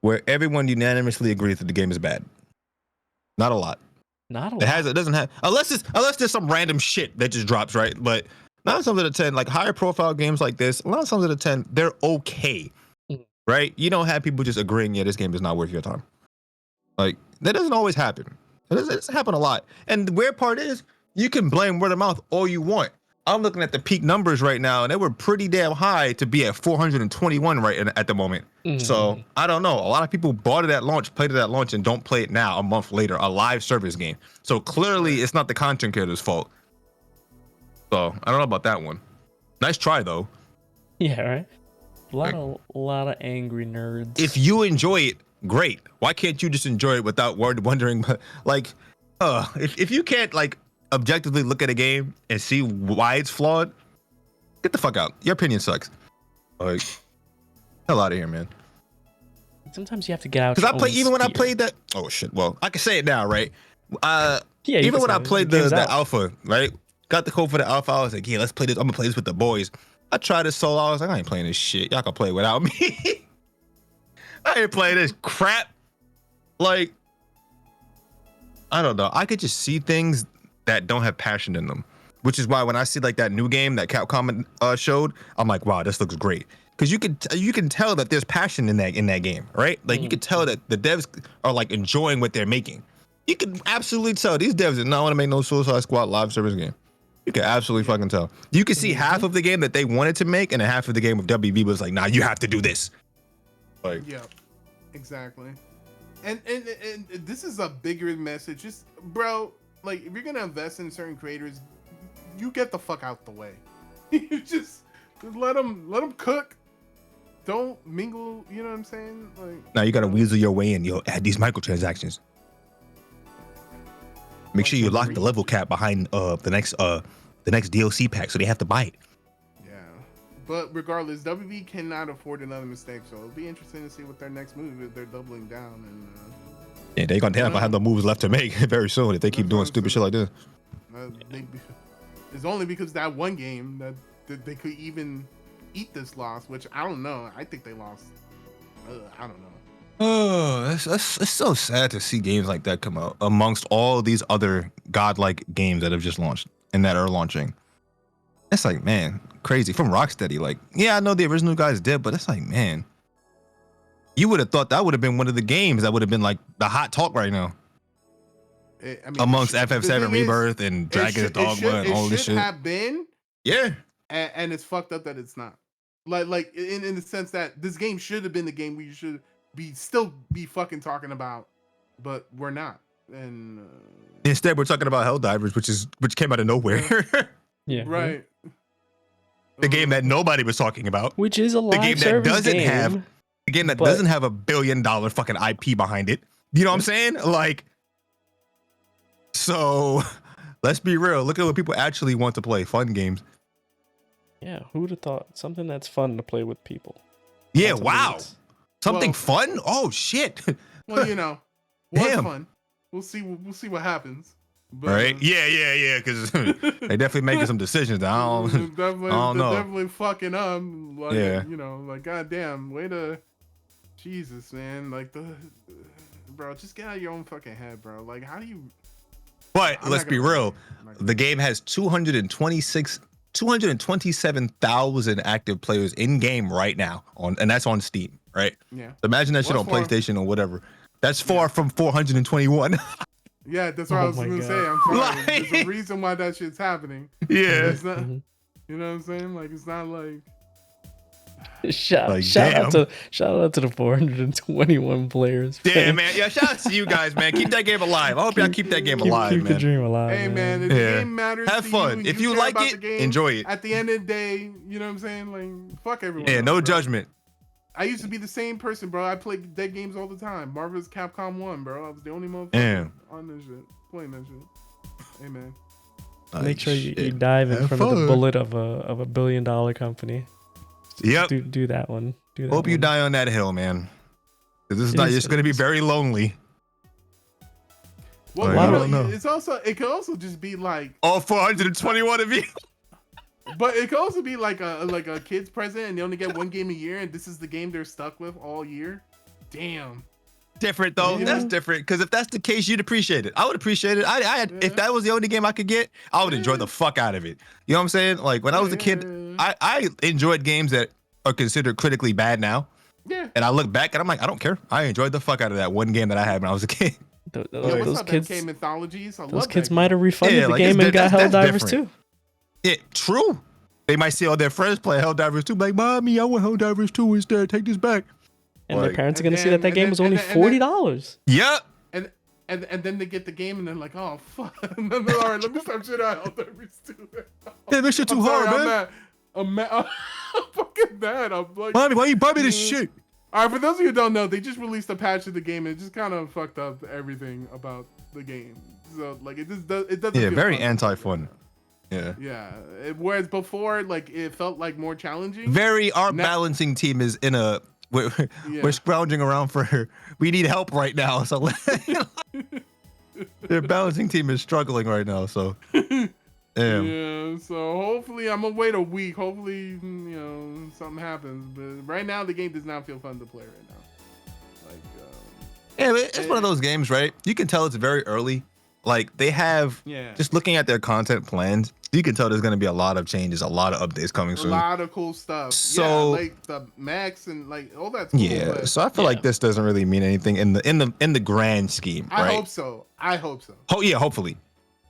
where everyone unanimously agrees that the game is bad? Not a lot. Not a lot. It doesn't have, unless there's some random shit that just drops, right? But 9 times out of 10, like higher profile games like this, 9 times out of 10, they're okay, right? You don't have people just agreeing, yeah, this game is not worth your time. Like, that doesn't always happen. It's happened a lot. And the weird part is, you can blame word of mouth all you want. I'm looking at the peak numbers right now, and they were pretty damn high to be at 421 at the moment. So I don't know. A lot of people bought it at launch, played it at launch, and don't play it now a month later, a live service game. So clearly, it's not the content creator's fault. So I don't know about that one. Nice try though. Yeah, right. A lot of angry nerds. If you enjoy it, great. Why can't you just enjoy it without wondering? Like, if you can't like objectively look at a game and see why it's flawed, get the fuck out. Your opinion sucks. Like, hell out of here, man. Sometimes you have to get out. Because when I played that. Oh shit. Well, I can say it now, right? Yeah. Even when I played the alpha, right? Got the code for the alpha. I was like, yeah, let's play this. I'm gonna play this with the boys. I tried it solo. I was like, I ain't playing this shit. Y'all can play without me. I ain't playing this crap. Like, I don't know. I could just see things that don't have passion in them, which is why when I see like that new game that Capcom showed, I'm like, wow, this looks great. Because you can tell that there's passion in that game, right? Like you can tell that the devs are like enjoying what they're making. You can absolutely tell these devs did not want to make no Suicide Squad live service game. You can absolutely fucking tell. You can see half of the game that they wanted to make, and half of the game of WB was like, nah, you have to do this. Like, yeah, exactly. And this is a bigger message. Just, bro, like, if you're gonna invest in certain creators, you get the fuck out the way. You just let them cook. Don't mingle. You know what I'm saying? Like, now you gotta weasel your way in. Yo, add these microtransactions. Make sure you lock the level cap behind the next DLC pack, so they have to buy it. Yeah, but regardless, WB cannot afford another mistake, so it'll be interesting to see what their next move is. They're doubling down, and yeah, they're not gonna have no moves left to make very soon if they keep doing stupid shit like this. It's only because that one game that they could even eat this loss, which I don't know. I think they lost. I don't know. Oh, it's so sad to see games like that come out amongst all these other godlike games that have just launched and that are launching. It's like, man, crazy. From Rocksteady, like, yeah, I know the original guys did, but it's like, man, you would have thought that would have been one of the games that would have been like the hot talk right now. I mean, amongst FF7 Rebirth and Dragon's Dogma and all this shit. It should have been. Yeah. And it's fucked up that it's not. Like in the sense that this game should have been the game we should still be fucking talking about, but we're not. And instead we're talking about Helldivers, which came out of nowhere. Yeah. Right. The game that nobody was talking about. Which is a live service game. The game that doesn't have $1 billion fucking IP behind it. You know what I'm saying? Like, so let's be real. Look at what people actually want to play. Fun games. Yeah, who would have thought? Something that's fun to play with people. Yeah, wow. Something fun? Oh shit. Well, you know, what's fun? We'll see what happens. But, right? Yeah. Because they definitely making some decisions. I don't know. Definitely fucking up. Like, yeah. You know, like goddamn, way to, Jesus, man. Like bro, just get out of your own fucking head, bro. Like, how do you? But let's be real. The game has 227,000 active players in game right now and that's on Steam, right? Yeah. Imagine that shit on PlayStation or whatever. That's far from 421. Yeah, that's what I was gonna say. I'm sorry. There's a reason why that shit's happening. Yeah. It's not, you know what I'm saying? Like, it's not like. Shout out to the 421 players. Yeah, man. Yeah, shout out to you guys, man. Keep that game alive. I hope y'all keep that game alive, keep man. the dream alive. Hey, man, if the game matters, have fun. If you like it, enjoy it. At the end of the day, you know what I'm saying? Like, fuck everyone. Yeah, no judgment. I used to be the same person, bro. I played dead games all the time. Marvel's Capcom 1, bro. I was the only motherfucker on this shit, playing that shit. Hey, man. Make sure you dive in front of the bullet of a $1 billion company. Yep. Do that one. Hope you die on that hill, man. This is not. It's going to be very lonely. Well, I don't know. It could also just be like all 421 of you. But it could also be like a kid's present, and they only get one game a year, and this is the game they're stuck with all year. Damn. Different though. Yeah. That's different. Because if that's the case, you'd appreciate it. I would appreciate it. If that was the only game I could get, I would enjoy the fuck out of it. You know what I'm saying? Like when I was a kid, I enjoyed games that are considered critically bad now. Yeah. And I look back and I'm like, I don't care. I enjoyed the fuck out of that one game that I had when I was a kid. What's Those up, kids, MK Mythologies? I those love kids that might game. have refunded the like, game and got that's Helldivers different. too. True. They might see all their friends play Helldivers 2, like, mommy, I want Helldivers 2 instead. Take this back. And Like- their parents are And gonna see then- that and game then- was only and then- $40. Yep. And then they get the game and they're like, oh fuck. And then they're, all right, let me stop shit out. Yeah, this shit too hard, man. I'm mad. I'm fucking mad. I'm like, Mommy, why you buy me this shit? all right, for those of you who don't know, they just released a patch of the game and it just kind of fucked up everything about the game. So like it doesn't. Yeah, feel very fun. anti-fun. Yeah. Yeah. Whereas before, like it felt like more challenging. Our Now- balancing team is in a we're Yeah. scrounging around for we need help right now. So their balancing team is struggling right now. So damn. Yeah, so hopefully I'm gonna wait a week. Hopefully, something happens. But right now, the game does not feel fun to play right now. Like, Yeah, but it's one of those games, right? You can tell it's very early. Like they have, Yeah. just looking at their content plans, you can tell there's going to be a lot of changes, a lot of updates coming a soon. lot of cool stuff. So- like the max and like all that's cool. Yeah, but so I feel like this doesn't really mean anything in the grand scheme, right? I hope so. Oh yeah, hopefully.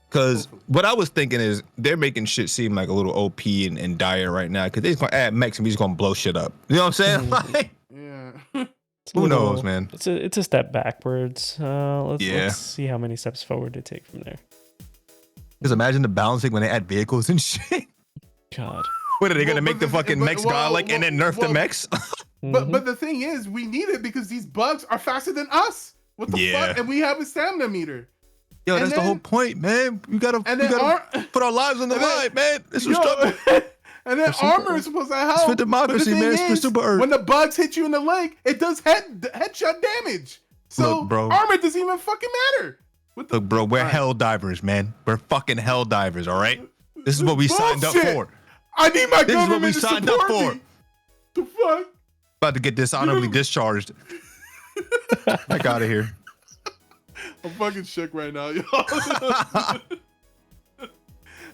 Because Hopefully. what I was thinking is they're making shit seem like a little OP and dire right now because they're just gonna add mechs and we just gonna blow shit up. You know what I'm saying? Like, Yeah. It's a who little- knows, man? It's a step backwards. Yeah. Let's see how many steps forward they take from there. Just imagine the balancing when they add vehicles and shit. God. What are they gonna Well, make but the this- fucking but- mechs well, godlike and then nerf the well, mechs? Mhm. But the thing is, we need it because these bugs are faster than us. What the Yeah. fuck? And we have a stamina meter. Yo, And that's the whole then- point, man. We gotta And then put our lives on the and then- line, man. This is Yo, struggle. and then For super armor is supposed to help. for But the democracy, thing man. It's for is, super Earth. when the bugs hit you in the leg, it does headshot damage. So Look, bro. armor doesn't even fucking matter. What the Look, bro, we're Alright. hell divers, man. We're fucking hell divers, all right? This is what we signed up Bullshit. for. I need my This is what government we to signed up support for. me. The fuck? About to get dishonorably discharged. Heck out of here. I'm fucking shook right now, yo.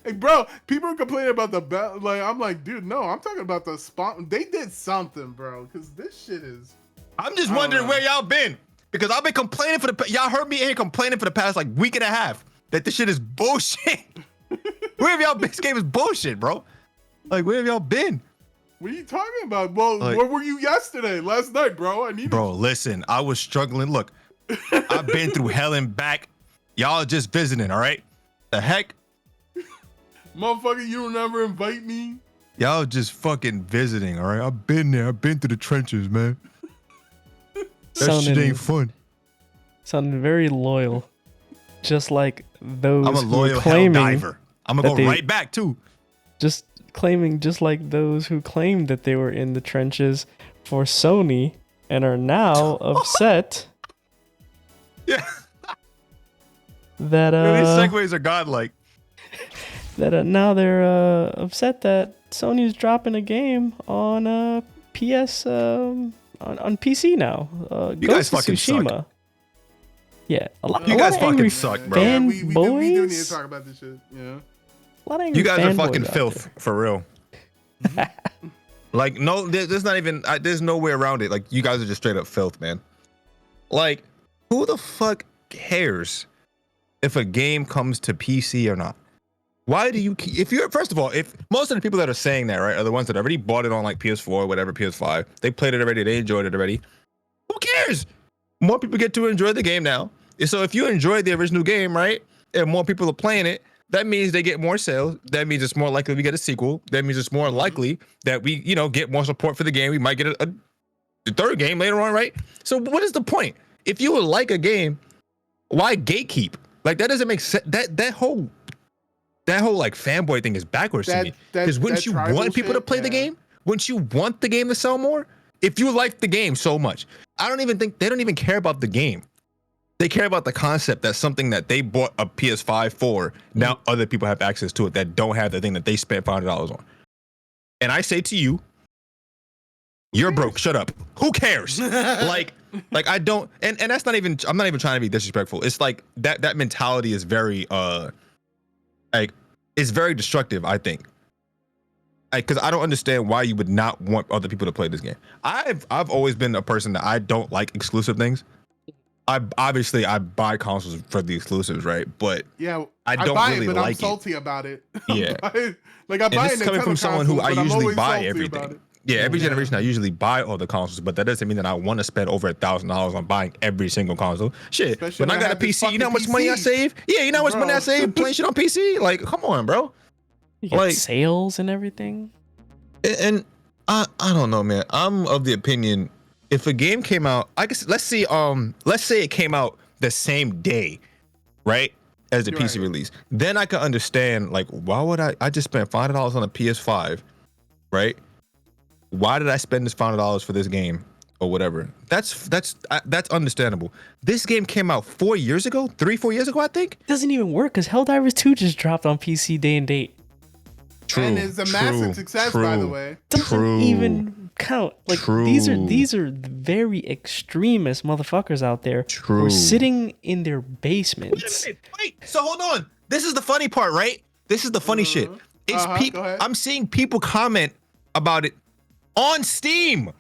Hey, bro, people are complaining about the like. I'm like, dude, no, I'm talking about the spawn. They did something, bro, because this shit is. I'm just I don't wondering know. where y'all been. Because I've been complaining y'all heard me in here complaining for the past like week and a half that this shit is bullshit. Where have y'all been? This game is bullshit, bro. Like, where have y'all been? What are you talking about? Well, Like- where were you yesterday? Last night, bro. I need. Bro, listen, I was struggling. Look, I've been through hell and back. Y'all just visiting, all right? The heck? Motherfucker, you don't ever invite me. Y'all just fucking visiting, all right? I've been there. I've been through the trenches, man. That shit ain't fun. Sounding very loyal. Just like those I'm a who are loyal hell claiming, diver. I'm gonna that go they- right back too. just claiming, just like those who claimed that they were in the trenches for Sony and are now upset Yeah. that These segues are godlike. now they're upset that Sony's dropping a game on PS on PC now. You guys Ghosts of fucking suck. Tsushima. Yeah, a lot. You a guys lot of fucking angry suck, bro. Yeah, we do need to fanboys? talk about this shit. Yeah. A lot of angry You guys are fanboys fucking out filth there. for real. Like, no, there's not even. There's no way around it. Like, you guys are just straight up filth, man. Like, who the fuck cares if a game comes to PC or not? Why do you? If you're first of all, if most of the people that are saying that, right, are the ones that already bought it on like PS4, whatever, PS5, they played it already, they enjoyed it already. Who cares? More people get to enjoy the game now. So if you enjoyed the original game, right, and more people are playing it, that means they get more sales. That means it's more likely we get a sequel. That means it's more likely that we, get more support for the game. We might get a third game later on, right? So what is the point? If you would like a game, why gatekeep? Like, that doesn't make sense. That whole like fanboy thing is backwards to me. Because wouldn't you want people to play the game? Wouldn't you want the game to sell more? If you like the game so much, I don't even think they don't even care about the game. They care about the concept that something that they bought a PS5 for, now other people have access to it that don't have the thing that they spent $500 on. And I say to you, you're broke. Shut up. Who cares? like I don't, and that's not even, I'm not even trying to be disrespectful. It's like that mentality is very, like, it's very destructive, I think. Because I don't understand why you would not want other people to play this game. I've always been a person that I don't like exclusive things. I buy consoles for the exclusives, right? But Yeah, I don't buy really it, but like I'm it. salty about it. Yeah. I buy And a this is coming Nintendo from someone who console, I but I'm usually always buy salty about everything. it. Yeah, every Yeah. generation I usually buy all the consoles, but that doesn't mean that I want to spend over $1,000 on buying every single console. Shit, Especially when I when I got a have this PC, you know how much fucking money I PC. save? Yeah, you know how much money I Bro. save playing shit on PC? Like, come on, bro. You get Like- sales and everything. And I don't know, man. I'm of the opinion if a game came out, I guess let's say it came out the same day, right? As the PC Right. release. Then I could understand, like, why would I just spent $5 on a PS5, right? Why did I spend this $5 for this game or whatever? That's understandable. This game came out 4 years ago, 3-4 years ago, I think. It doesn't even work because Helldivers 2 just dropped on PC day and date. True. And it's a massive success, by the way. Doesn't even count. Like these are very extremist motherfuckers out there who are sitting in their basements. Wait, so hold on. This is the funny part, right? This is the funny shit. It's Go ahead. I'm seeing people comment about it on Steam,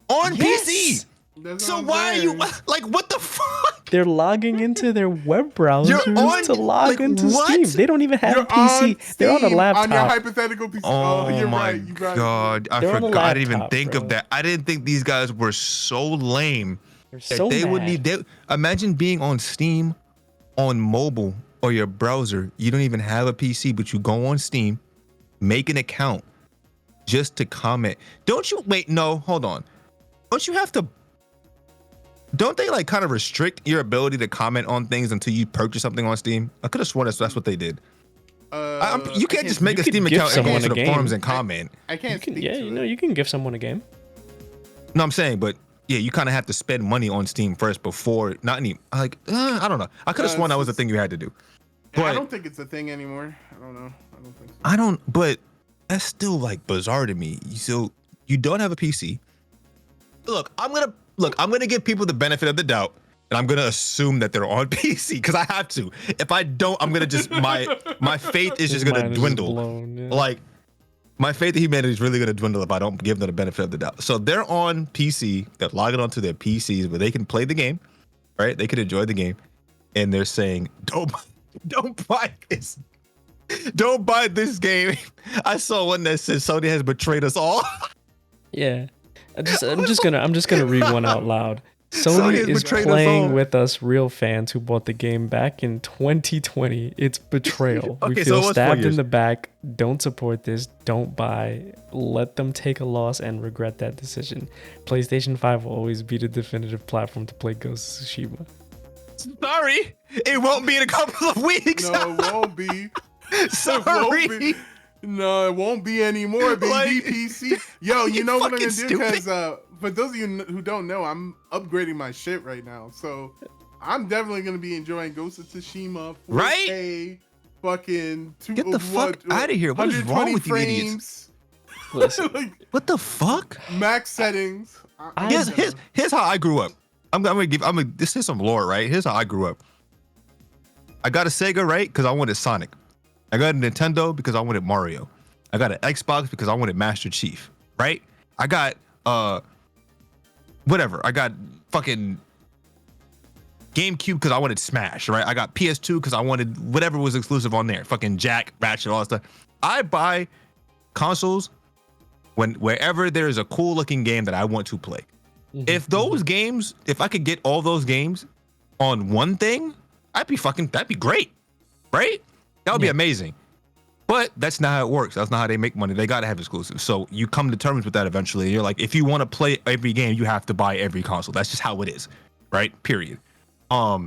on PC. That's So what I'm why are you saying. like, what the fuck? They're logging into their web browsers on- to log like, into what? Steam. They don't even have You're a PC. on They're on a Steam, laptop. On your hypothetical PC. Oh, you're my right. You're right. god, I They're on a forgot. I didn't even laptop, think bro. of that. I didn't think these guys were so lame. They're that so they would mad. need. Imagine being on Steam, on mobile or your browser. You don't even have a PC, but you go on Steam, make an account, just to comment. Don't you? Wait, no, hold on. Don't you have to? Don't they like kind of restrict your ability to comment on things until you purchase something on Steam? I could have sworn that's what they did. You can't just make you a could Steam gift account and go someone to a the game. forums and comment. I can't speak Yeah, to you it. know, you can give someone a game. No, I'm saying, but yeah, you kind of have to spend money on Steam first before. Not any. I don't know. I could have sworn that was the thing you had to do. Yeah, I But don't think it's a thing anymore. I don't know. I don't think so. I don't. But that's still like bizarre to me. So you don't have a PC. Look, I'm gonna give people the benefit of the doubt, and I'm gonna assume that they're on PC because I have to. If I don't, I'm gonna just my faith is just gonna Mine is dwindle. blown, yeah. Like my faith in humanity is really gonna dwindle if I don't give them the benefit of the doubt. So they're on PC. They're logging onto their PCs where they can play the game, right? They can enjoy the game, and they're saying, "Don't buy this. Don't buy this game." I saw one that says Sony has betrayed us all. Yeah. I'm just gonna read one out loud. Sony Sony has is betrayed us playing all. with us real fans who bought the game back in 2020. It's betrayal. We Okay, so feel it was 4 stabbed in years. the back. Don't support this. Don't buy. Let them take a loss and regret that decision. PlayStation 5 will always be the definitive platform to play Ghosts of Tsushima. Sorry, it won't be in a couple of weeks. No, it won't be. Sorry. It won't be. No, it won't be anymore, baby. Like- PC. Yo, you know what I'm fucking gonna do? Because for those of you who don't know, I'm upgrading my shit right now. So I'm definitely gonna be enjoying Ghost of Tsushima. 4K, Right? Fucking Get the fuck outta here. What is wrong 120 with you idiots? frames. Listen, Like, What the fuck? max settings. Here's how I grew up. This is some lore, right? Here's how I grew up. I got a Sega, right? Because I wanted Sonic. I got a Nintendo because I wanted Mario. I got an Xbox because I wanted Master Chief, right? I got whatever. I got fucking GameCube because I wanted Smash, right? I got PS2 because I wanted whatever was exclusive on there. Fucking Jack, Ratchet, all that stuff. I buy consoles wherever there is a cool looking game that I want to play. If those games, if I could get all those games on one thing, that'd be great, right? That would be amazing. But that's not how it works. That's not how they make money. They gotta have exclusives. So you come to terms with that eventually. You're like, if you want to play every game, you have to buy every console. That's just how it is, right? Period. I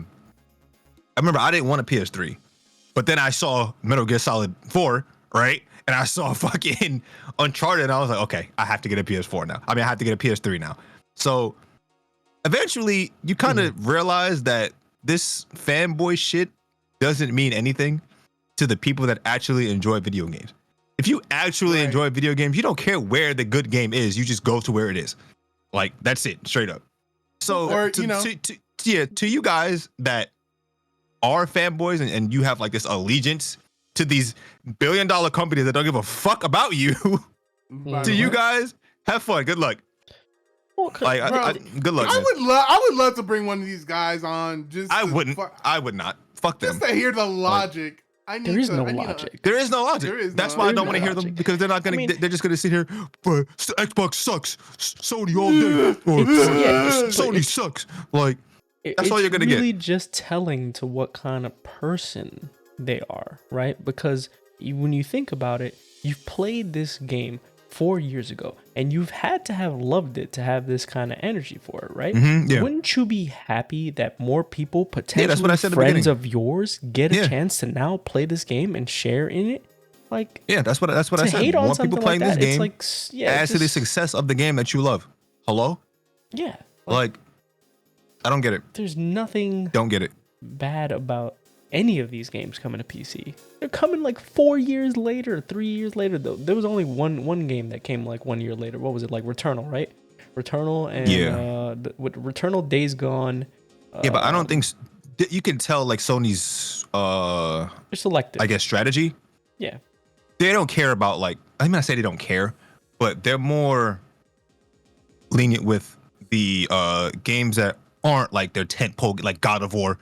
remember I didn't want a PS3, but then I saw Metal Gear Solid 4, right? And I saw fucking Uncharted, and I was like, okay, I have to get a PS4 now. I mean, I have to get a PS3 now. So eventually, you kind of realize that this fanboy shit doesn't mean anything to the people that actually enjoy video games. If you actually enjoy video games, you don't care where the good game is. You just go to where it is. Like, that's it, straight up. So, Or, to you guys that are fanboys and you have like this allegiance to these billion-dollar companies that don't give a fuck about you, to you guys, have fun. Good luck. Good luck. I would love to bring one of these guys on. I would not. Fuck them. Just to hear the logic. There is no logic. There is no logic. That's why I don't want to hear them, because they're not gonna. They're just gonna sit here. But Xbox sucks. Sony all day. Sony sucks. Like that's all you're gonna get. It's really just telling to what kind of person they are, right? Because when you think about it, you've played this game 4 years ago, and you've had to have loved it to have this kind of energy for it, right? Yeah. Wouldn't you be happy that more people, potentially that's what I said friends of yours, get a chance to now play this game and share in it? Like, that's what I said. Hate on more people playing like this game adds to the success of the game that you love. Hello? Yeah. Like I don't get it. There's nothing Don't get it. bad about any of these games coming to PC. They're coming like 4 years later, 3 years later though. There was only one game that came like 1 year later. What was it, like Returnal, right? Returnal and with Returnal, Days Gone. But I don't think you can tell like Sony's they're selective. I guess strategy. Yeah. They don't care about like, I'm gonna say they don't care, but they're more lenient with the games that aren't like their tentpole, like God of War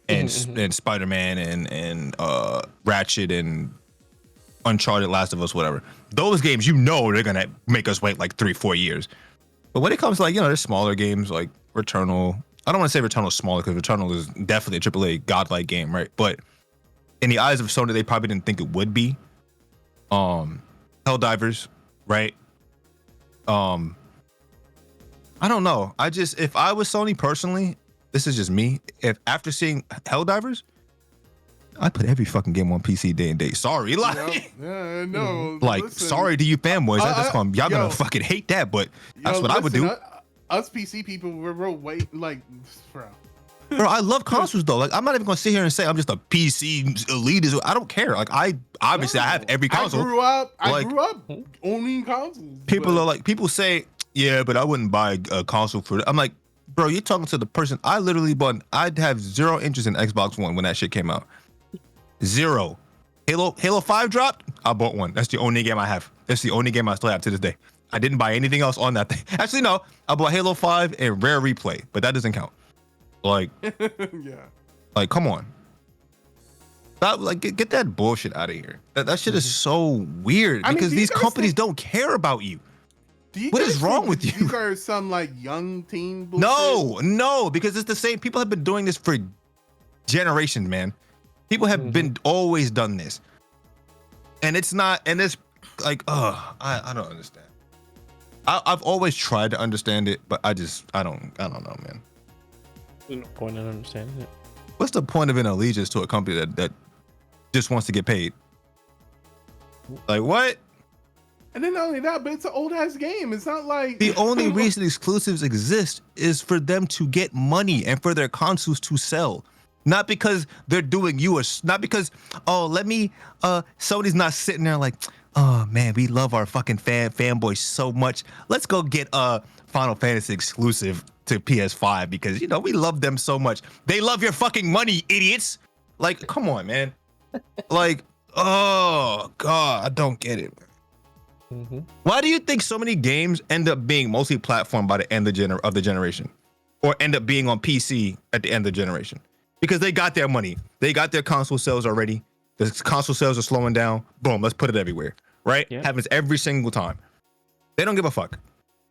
and Spider-Man and Ratchet and Uncharted, Last of Us, whatever. Those games, they're gonna make us wait like 3-4 years. But when it comes to like, there's smaller games like Returnal. I don't want to say Returnal is smaller, because Returnal is definitely a AAA godlike game, right? But in the eyes of Sony, they probably didn't think it would be. Helldivers, right? I don't know. If I was Sony personally, this is just me. If after seeing Helldivers, I'd put every fucking game on PC day and date. Sorry, like, no. Like, listen, sorry to you fanboys. Y'all gonna fucking hate that, but that's what I would do. Us PC people, we're wait like, bro. Bro, I love consoles though. Like, I'm not even gonna sit here and say I'm just a PC elitist. I don't care. Like, I have every console. I grew up owning consoles. People say, yeah, but I wouldn't buy a console for it. I'm like, bro, you're talking to the person. I'd have zero interest in Xbox One when that shit came out. Zero. Halo 5 dropped, I bought one. That's the only game I have. That's the only game I still have to this day. I didn't buy anything else on that thing. Actually, no. I bought Halo 5 and Rare Replay, but that doesn't count. Like, like, come on. Stop, like, get that bullshit out of here. That shit is so weird, because these companies don't care about you. What is wrong with you? These are some like young teen bullshit? No, because it's the same. People have been doing this for generations, man. People have been always done this, and it's not. And it's like, I don't understand. I've always tried to understand it, but I don't know, man. There's no point in understanding it. What's the point of an allegiance to a company that just wants to get paid? Like, what? And then not only that, but it's an old ass game. It's not like the only reason exclusives exist is for them to get money and for their consoles to sell. Not because they're doing not because, Sony's not sitting there like, oh man, we love our fucking fanboys so much. Let's go get a Final Fantasy exclusive to PS5 because, we love them so much. They love your fucking money, idiots. Like, come on, man. Like, oh God, I don't get it. Why do you think so many games end up being multi-platform by the end of the generation, or end up being on PC at the end of the generation? Because they got their money. They got their console sales already. The console sales are slowing down. Boom, let's put it everywhere, right? Yeah. Happens every single time. They don't give a fuck.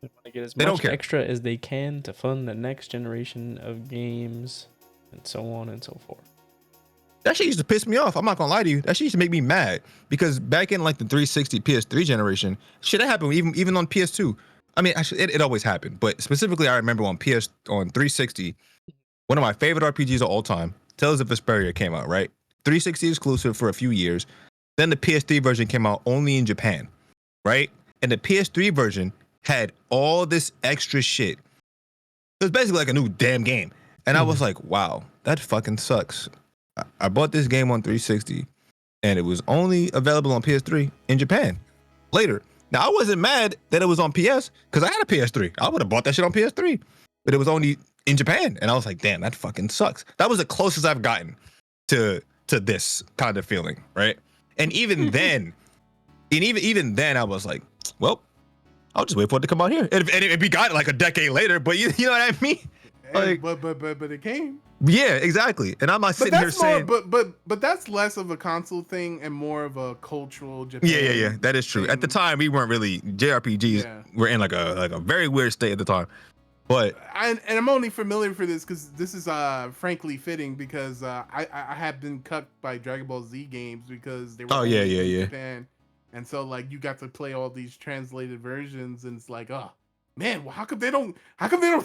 They want to get as much extra as they can to fund the next generation of games, and so on and so forth. That shit used to piss me off. I'm not gonna lie to you. That shit used to make me mad, because back in like the 360 PS3 generation, shit that happened even on PS2. I mean, actually, it always happened, but specifically, I remember on 360, one of my favorite RPGs of all time, Tales of Vesperia, came out, right? 360 exclusive for a few years. Then the PS3 version came out only in Japan, right? And the PS3 version had all this extra shit. It was basically like a new damn game. And I was like, wow, that fucking sucks. I bought this game on 360 and it was only available on PS3 in Japan later. Now, I wasn't mad that it was on PS because I had a PS3. I would have bought that shit on PS3, but it was only in Japan. And I was like, damn, that fucking sucks. That was the closest I've gotten to this kind of feeling, right? And even then, I was like, well, I'll just wait for it to come out here. And if we got it like a decade later, but you know what I mean? Like, but it came. Yeah, exactly. And I'm not sitting here saying, but that's less of a console thing and more of a cultural Japan. Yeah. That is true. thing. At the time, we weren't really JRPGs. Were in like a very weird state at the time. But I'm only familiar for this because this is frankly fitting because I have been cut by Dragon Ball Z games because they were in Japan, and so like you got to play all these translated versions, and it's like, oh man, well, how come they don't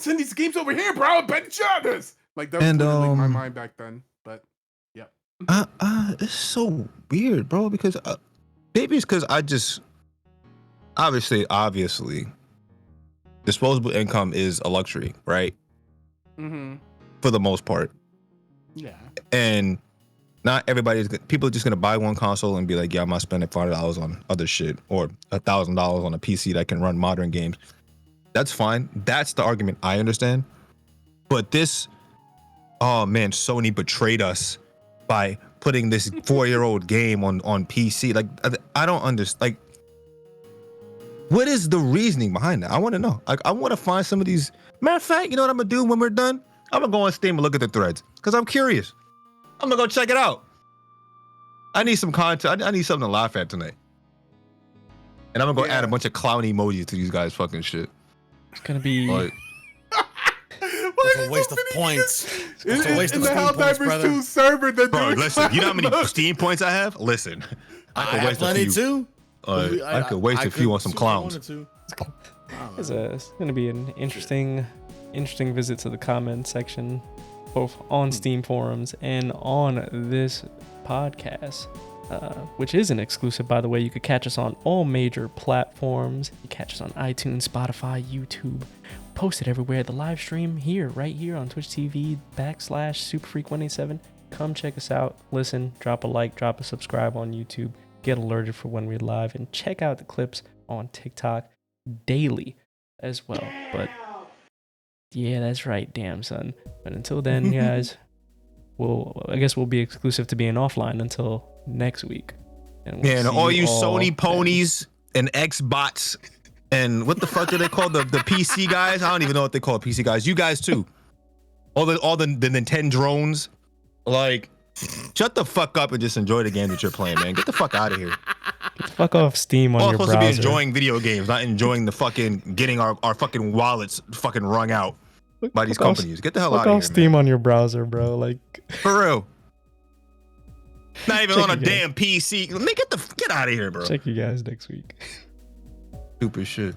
send these games over here, bro? I bet you this. Like that was literally my mind back then. But yeah, it's so weird, bro. Because maybe it's because I just obviously. Disposable income is a luxury, right? Mm-hmm. For the most part. Yeah. And not people are just gonna buy one console and be like, yeah, I'm not spending $500 on other shit or $1,000 on a PC that can run modern games. That's fine. That's the argument I understand. But this, oh man, Sony betrayed us by putting this 4-year-old game on PC. Like, I don't understand. Like, what is the reasoning behind that? I want to know. Like, I want to find some of these. Matter of fact, you know what I'm gonna do when we're done? I'm gonna go on Steam and look at the threads because I'm curious. I'm gonna go check it out. I need some content. I need something to laugh at tonight. And I'm gonna go add a bunch of clown emojis to these guys' fucking shit. It's gonna be. Like, it's a waste of points. It's a waste of the Steam points, brother. 2 server that bro, listen. You know how many Steam points I have? Listen, I have plenty too. I could waste a few on some clowns. It's gonna be an interesting visit to the comment section, both on Steam forums and on this podcast, which is an exclusive, by the way. You could catch us on all major platforms. You catch us on iTunes, Spotify, YouTube. Posted everywhere. The live stream here, right here on Twitch TV /SuperFreak187. Come check us out. Listen, drop a like, drop a subscribe on YouTube. Get alerted for when we're live, and check out the clips on TikTok daily as well. But yeah, that's right, damn son. But until then, guys, I guess we'll be exclusive to being offline until next week. And and all you Sony ponies and Xbots and what the fuck do they call the PC guys? I don't even know what they call PC guys. You guys too. All the Nintendo drones, like. Shut the fuck up and just enjoy the game that you're playing, man. Get the fuck out of here. Get the fuck off Steam on your browser. We're supposed to be enjoying video games, not enjoying the fucking getting our fucking wallets fucking wrung out by these companies. Get the hell out of here, Fuck off Steam on your browser, bro. Like, for real. Not even on a damn PC. Get out of here, bro. Check you guys next week. Stupid shit.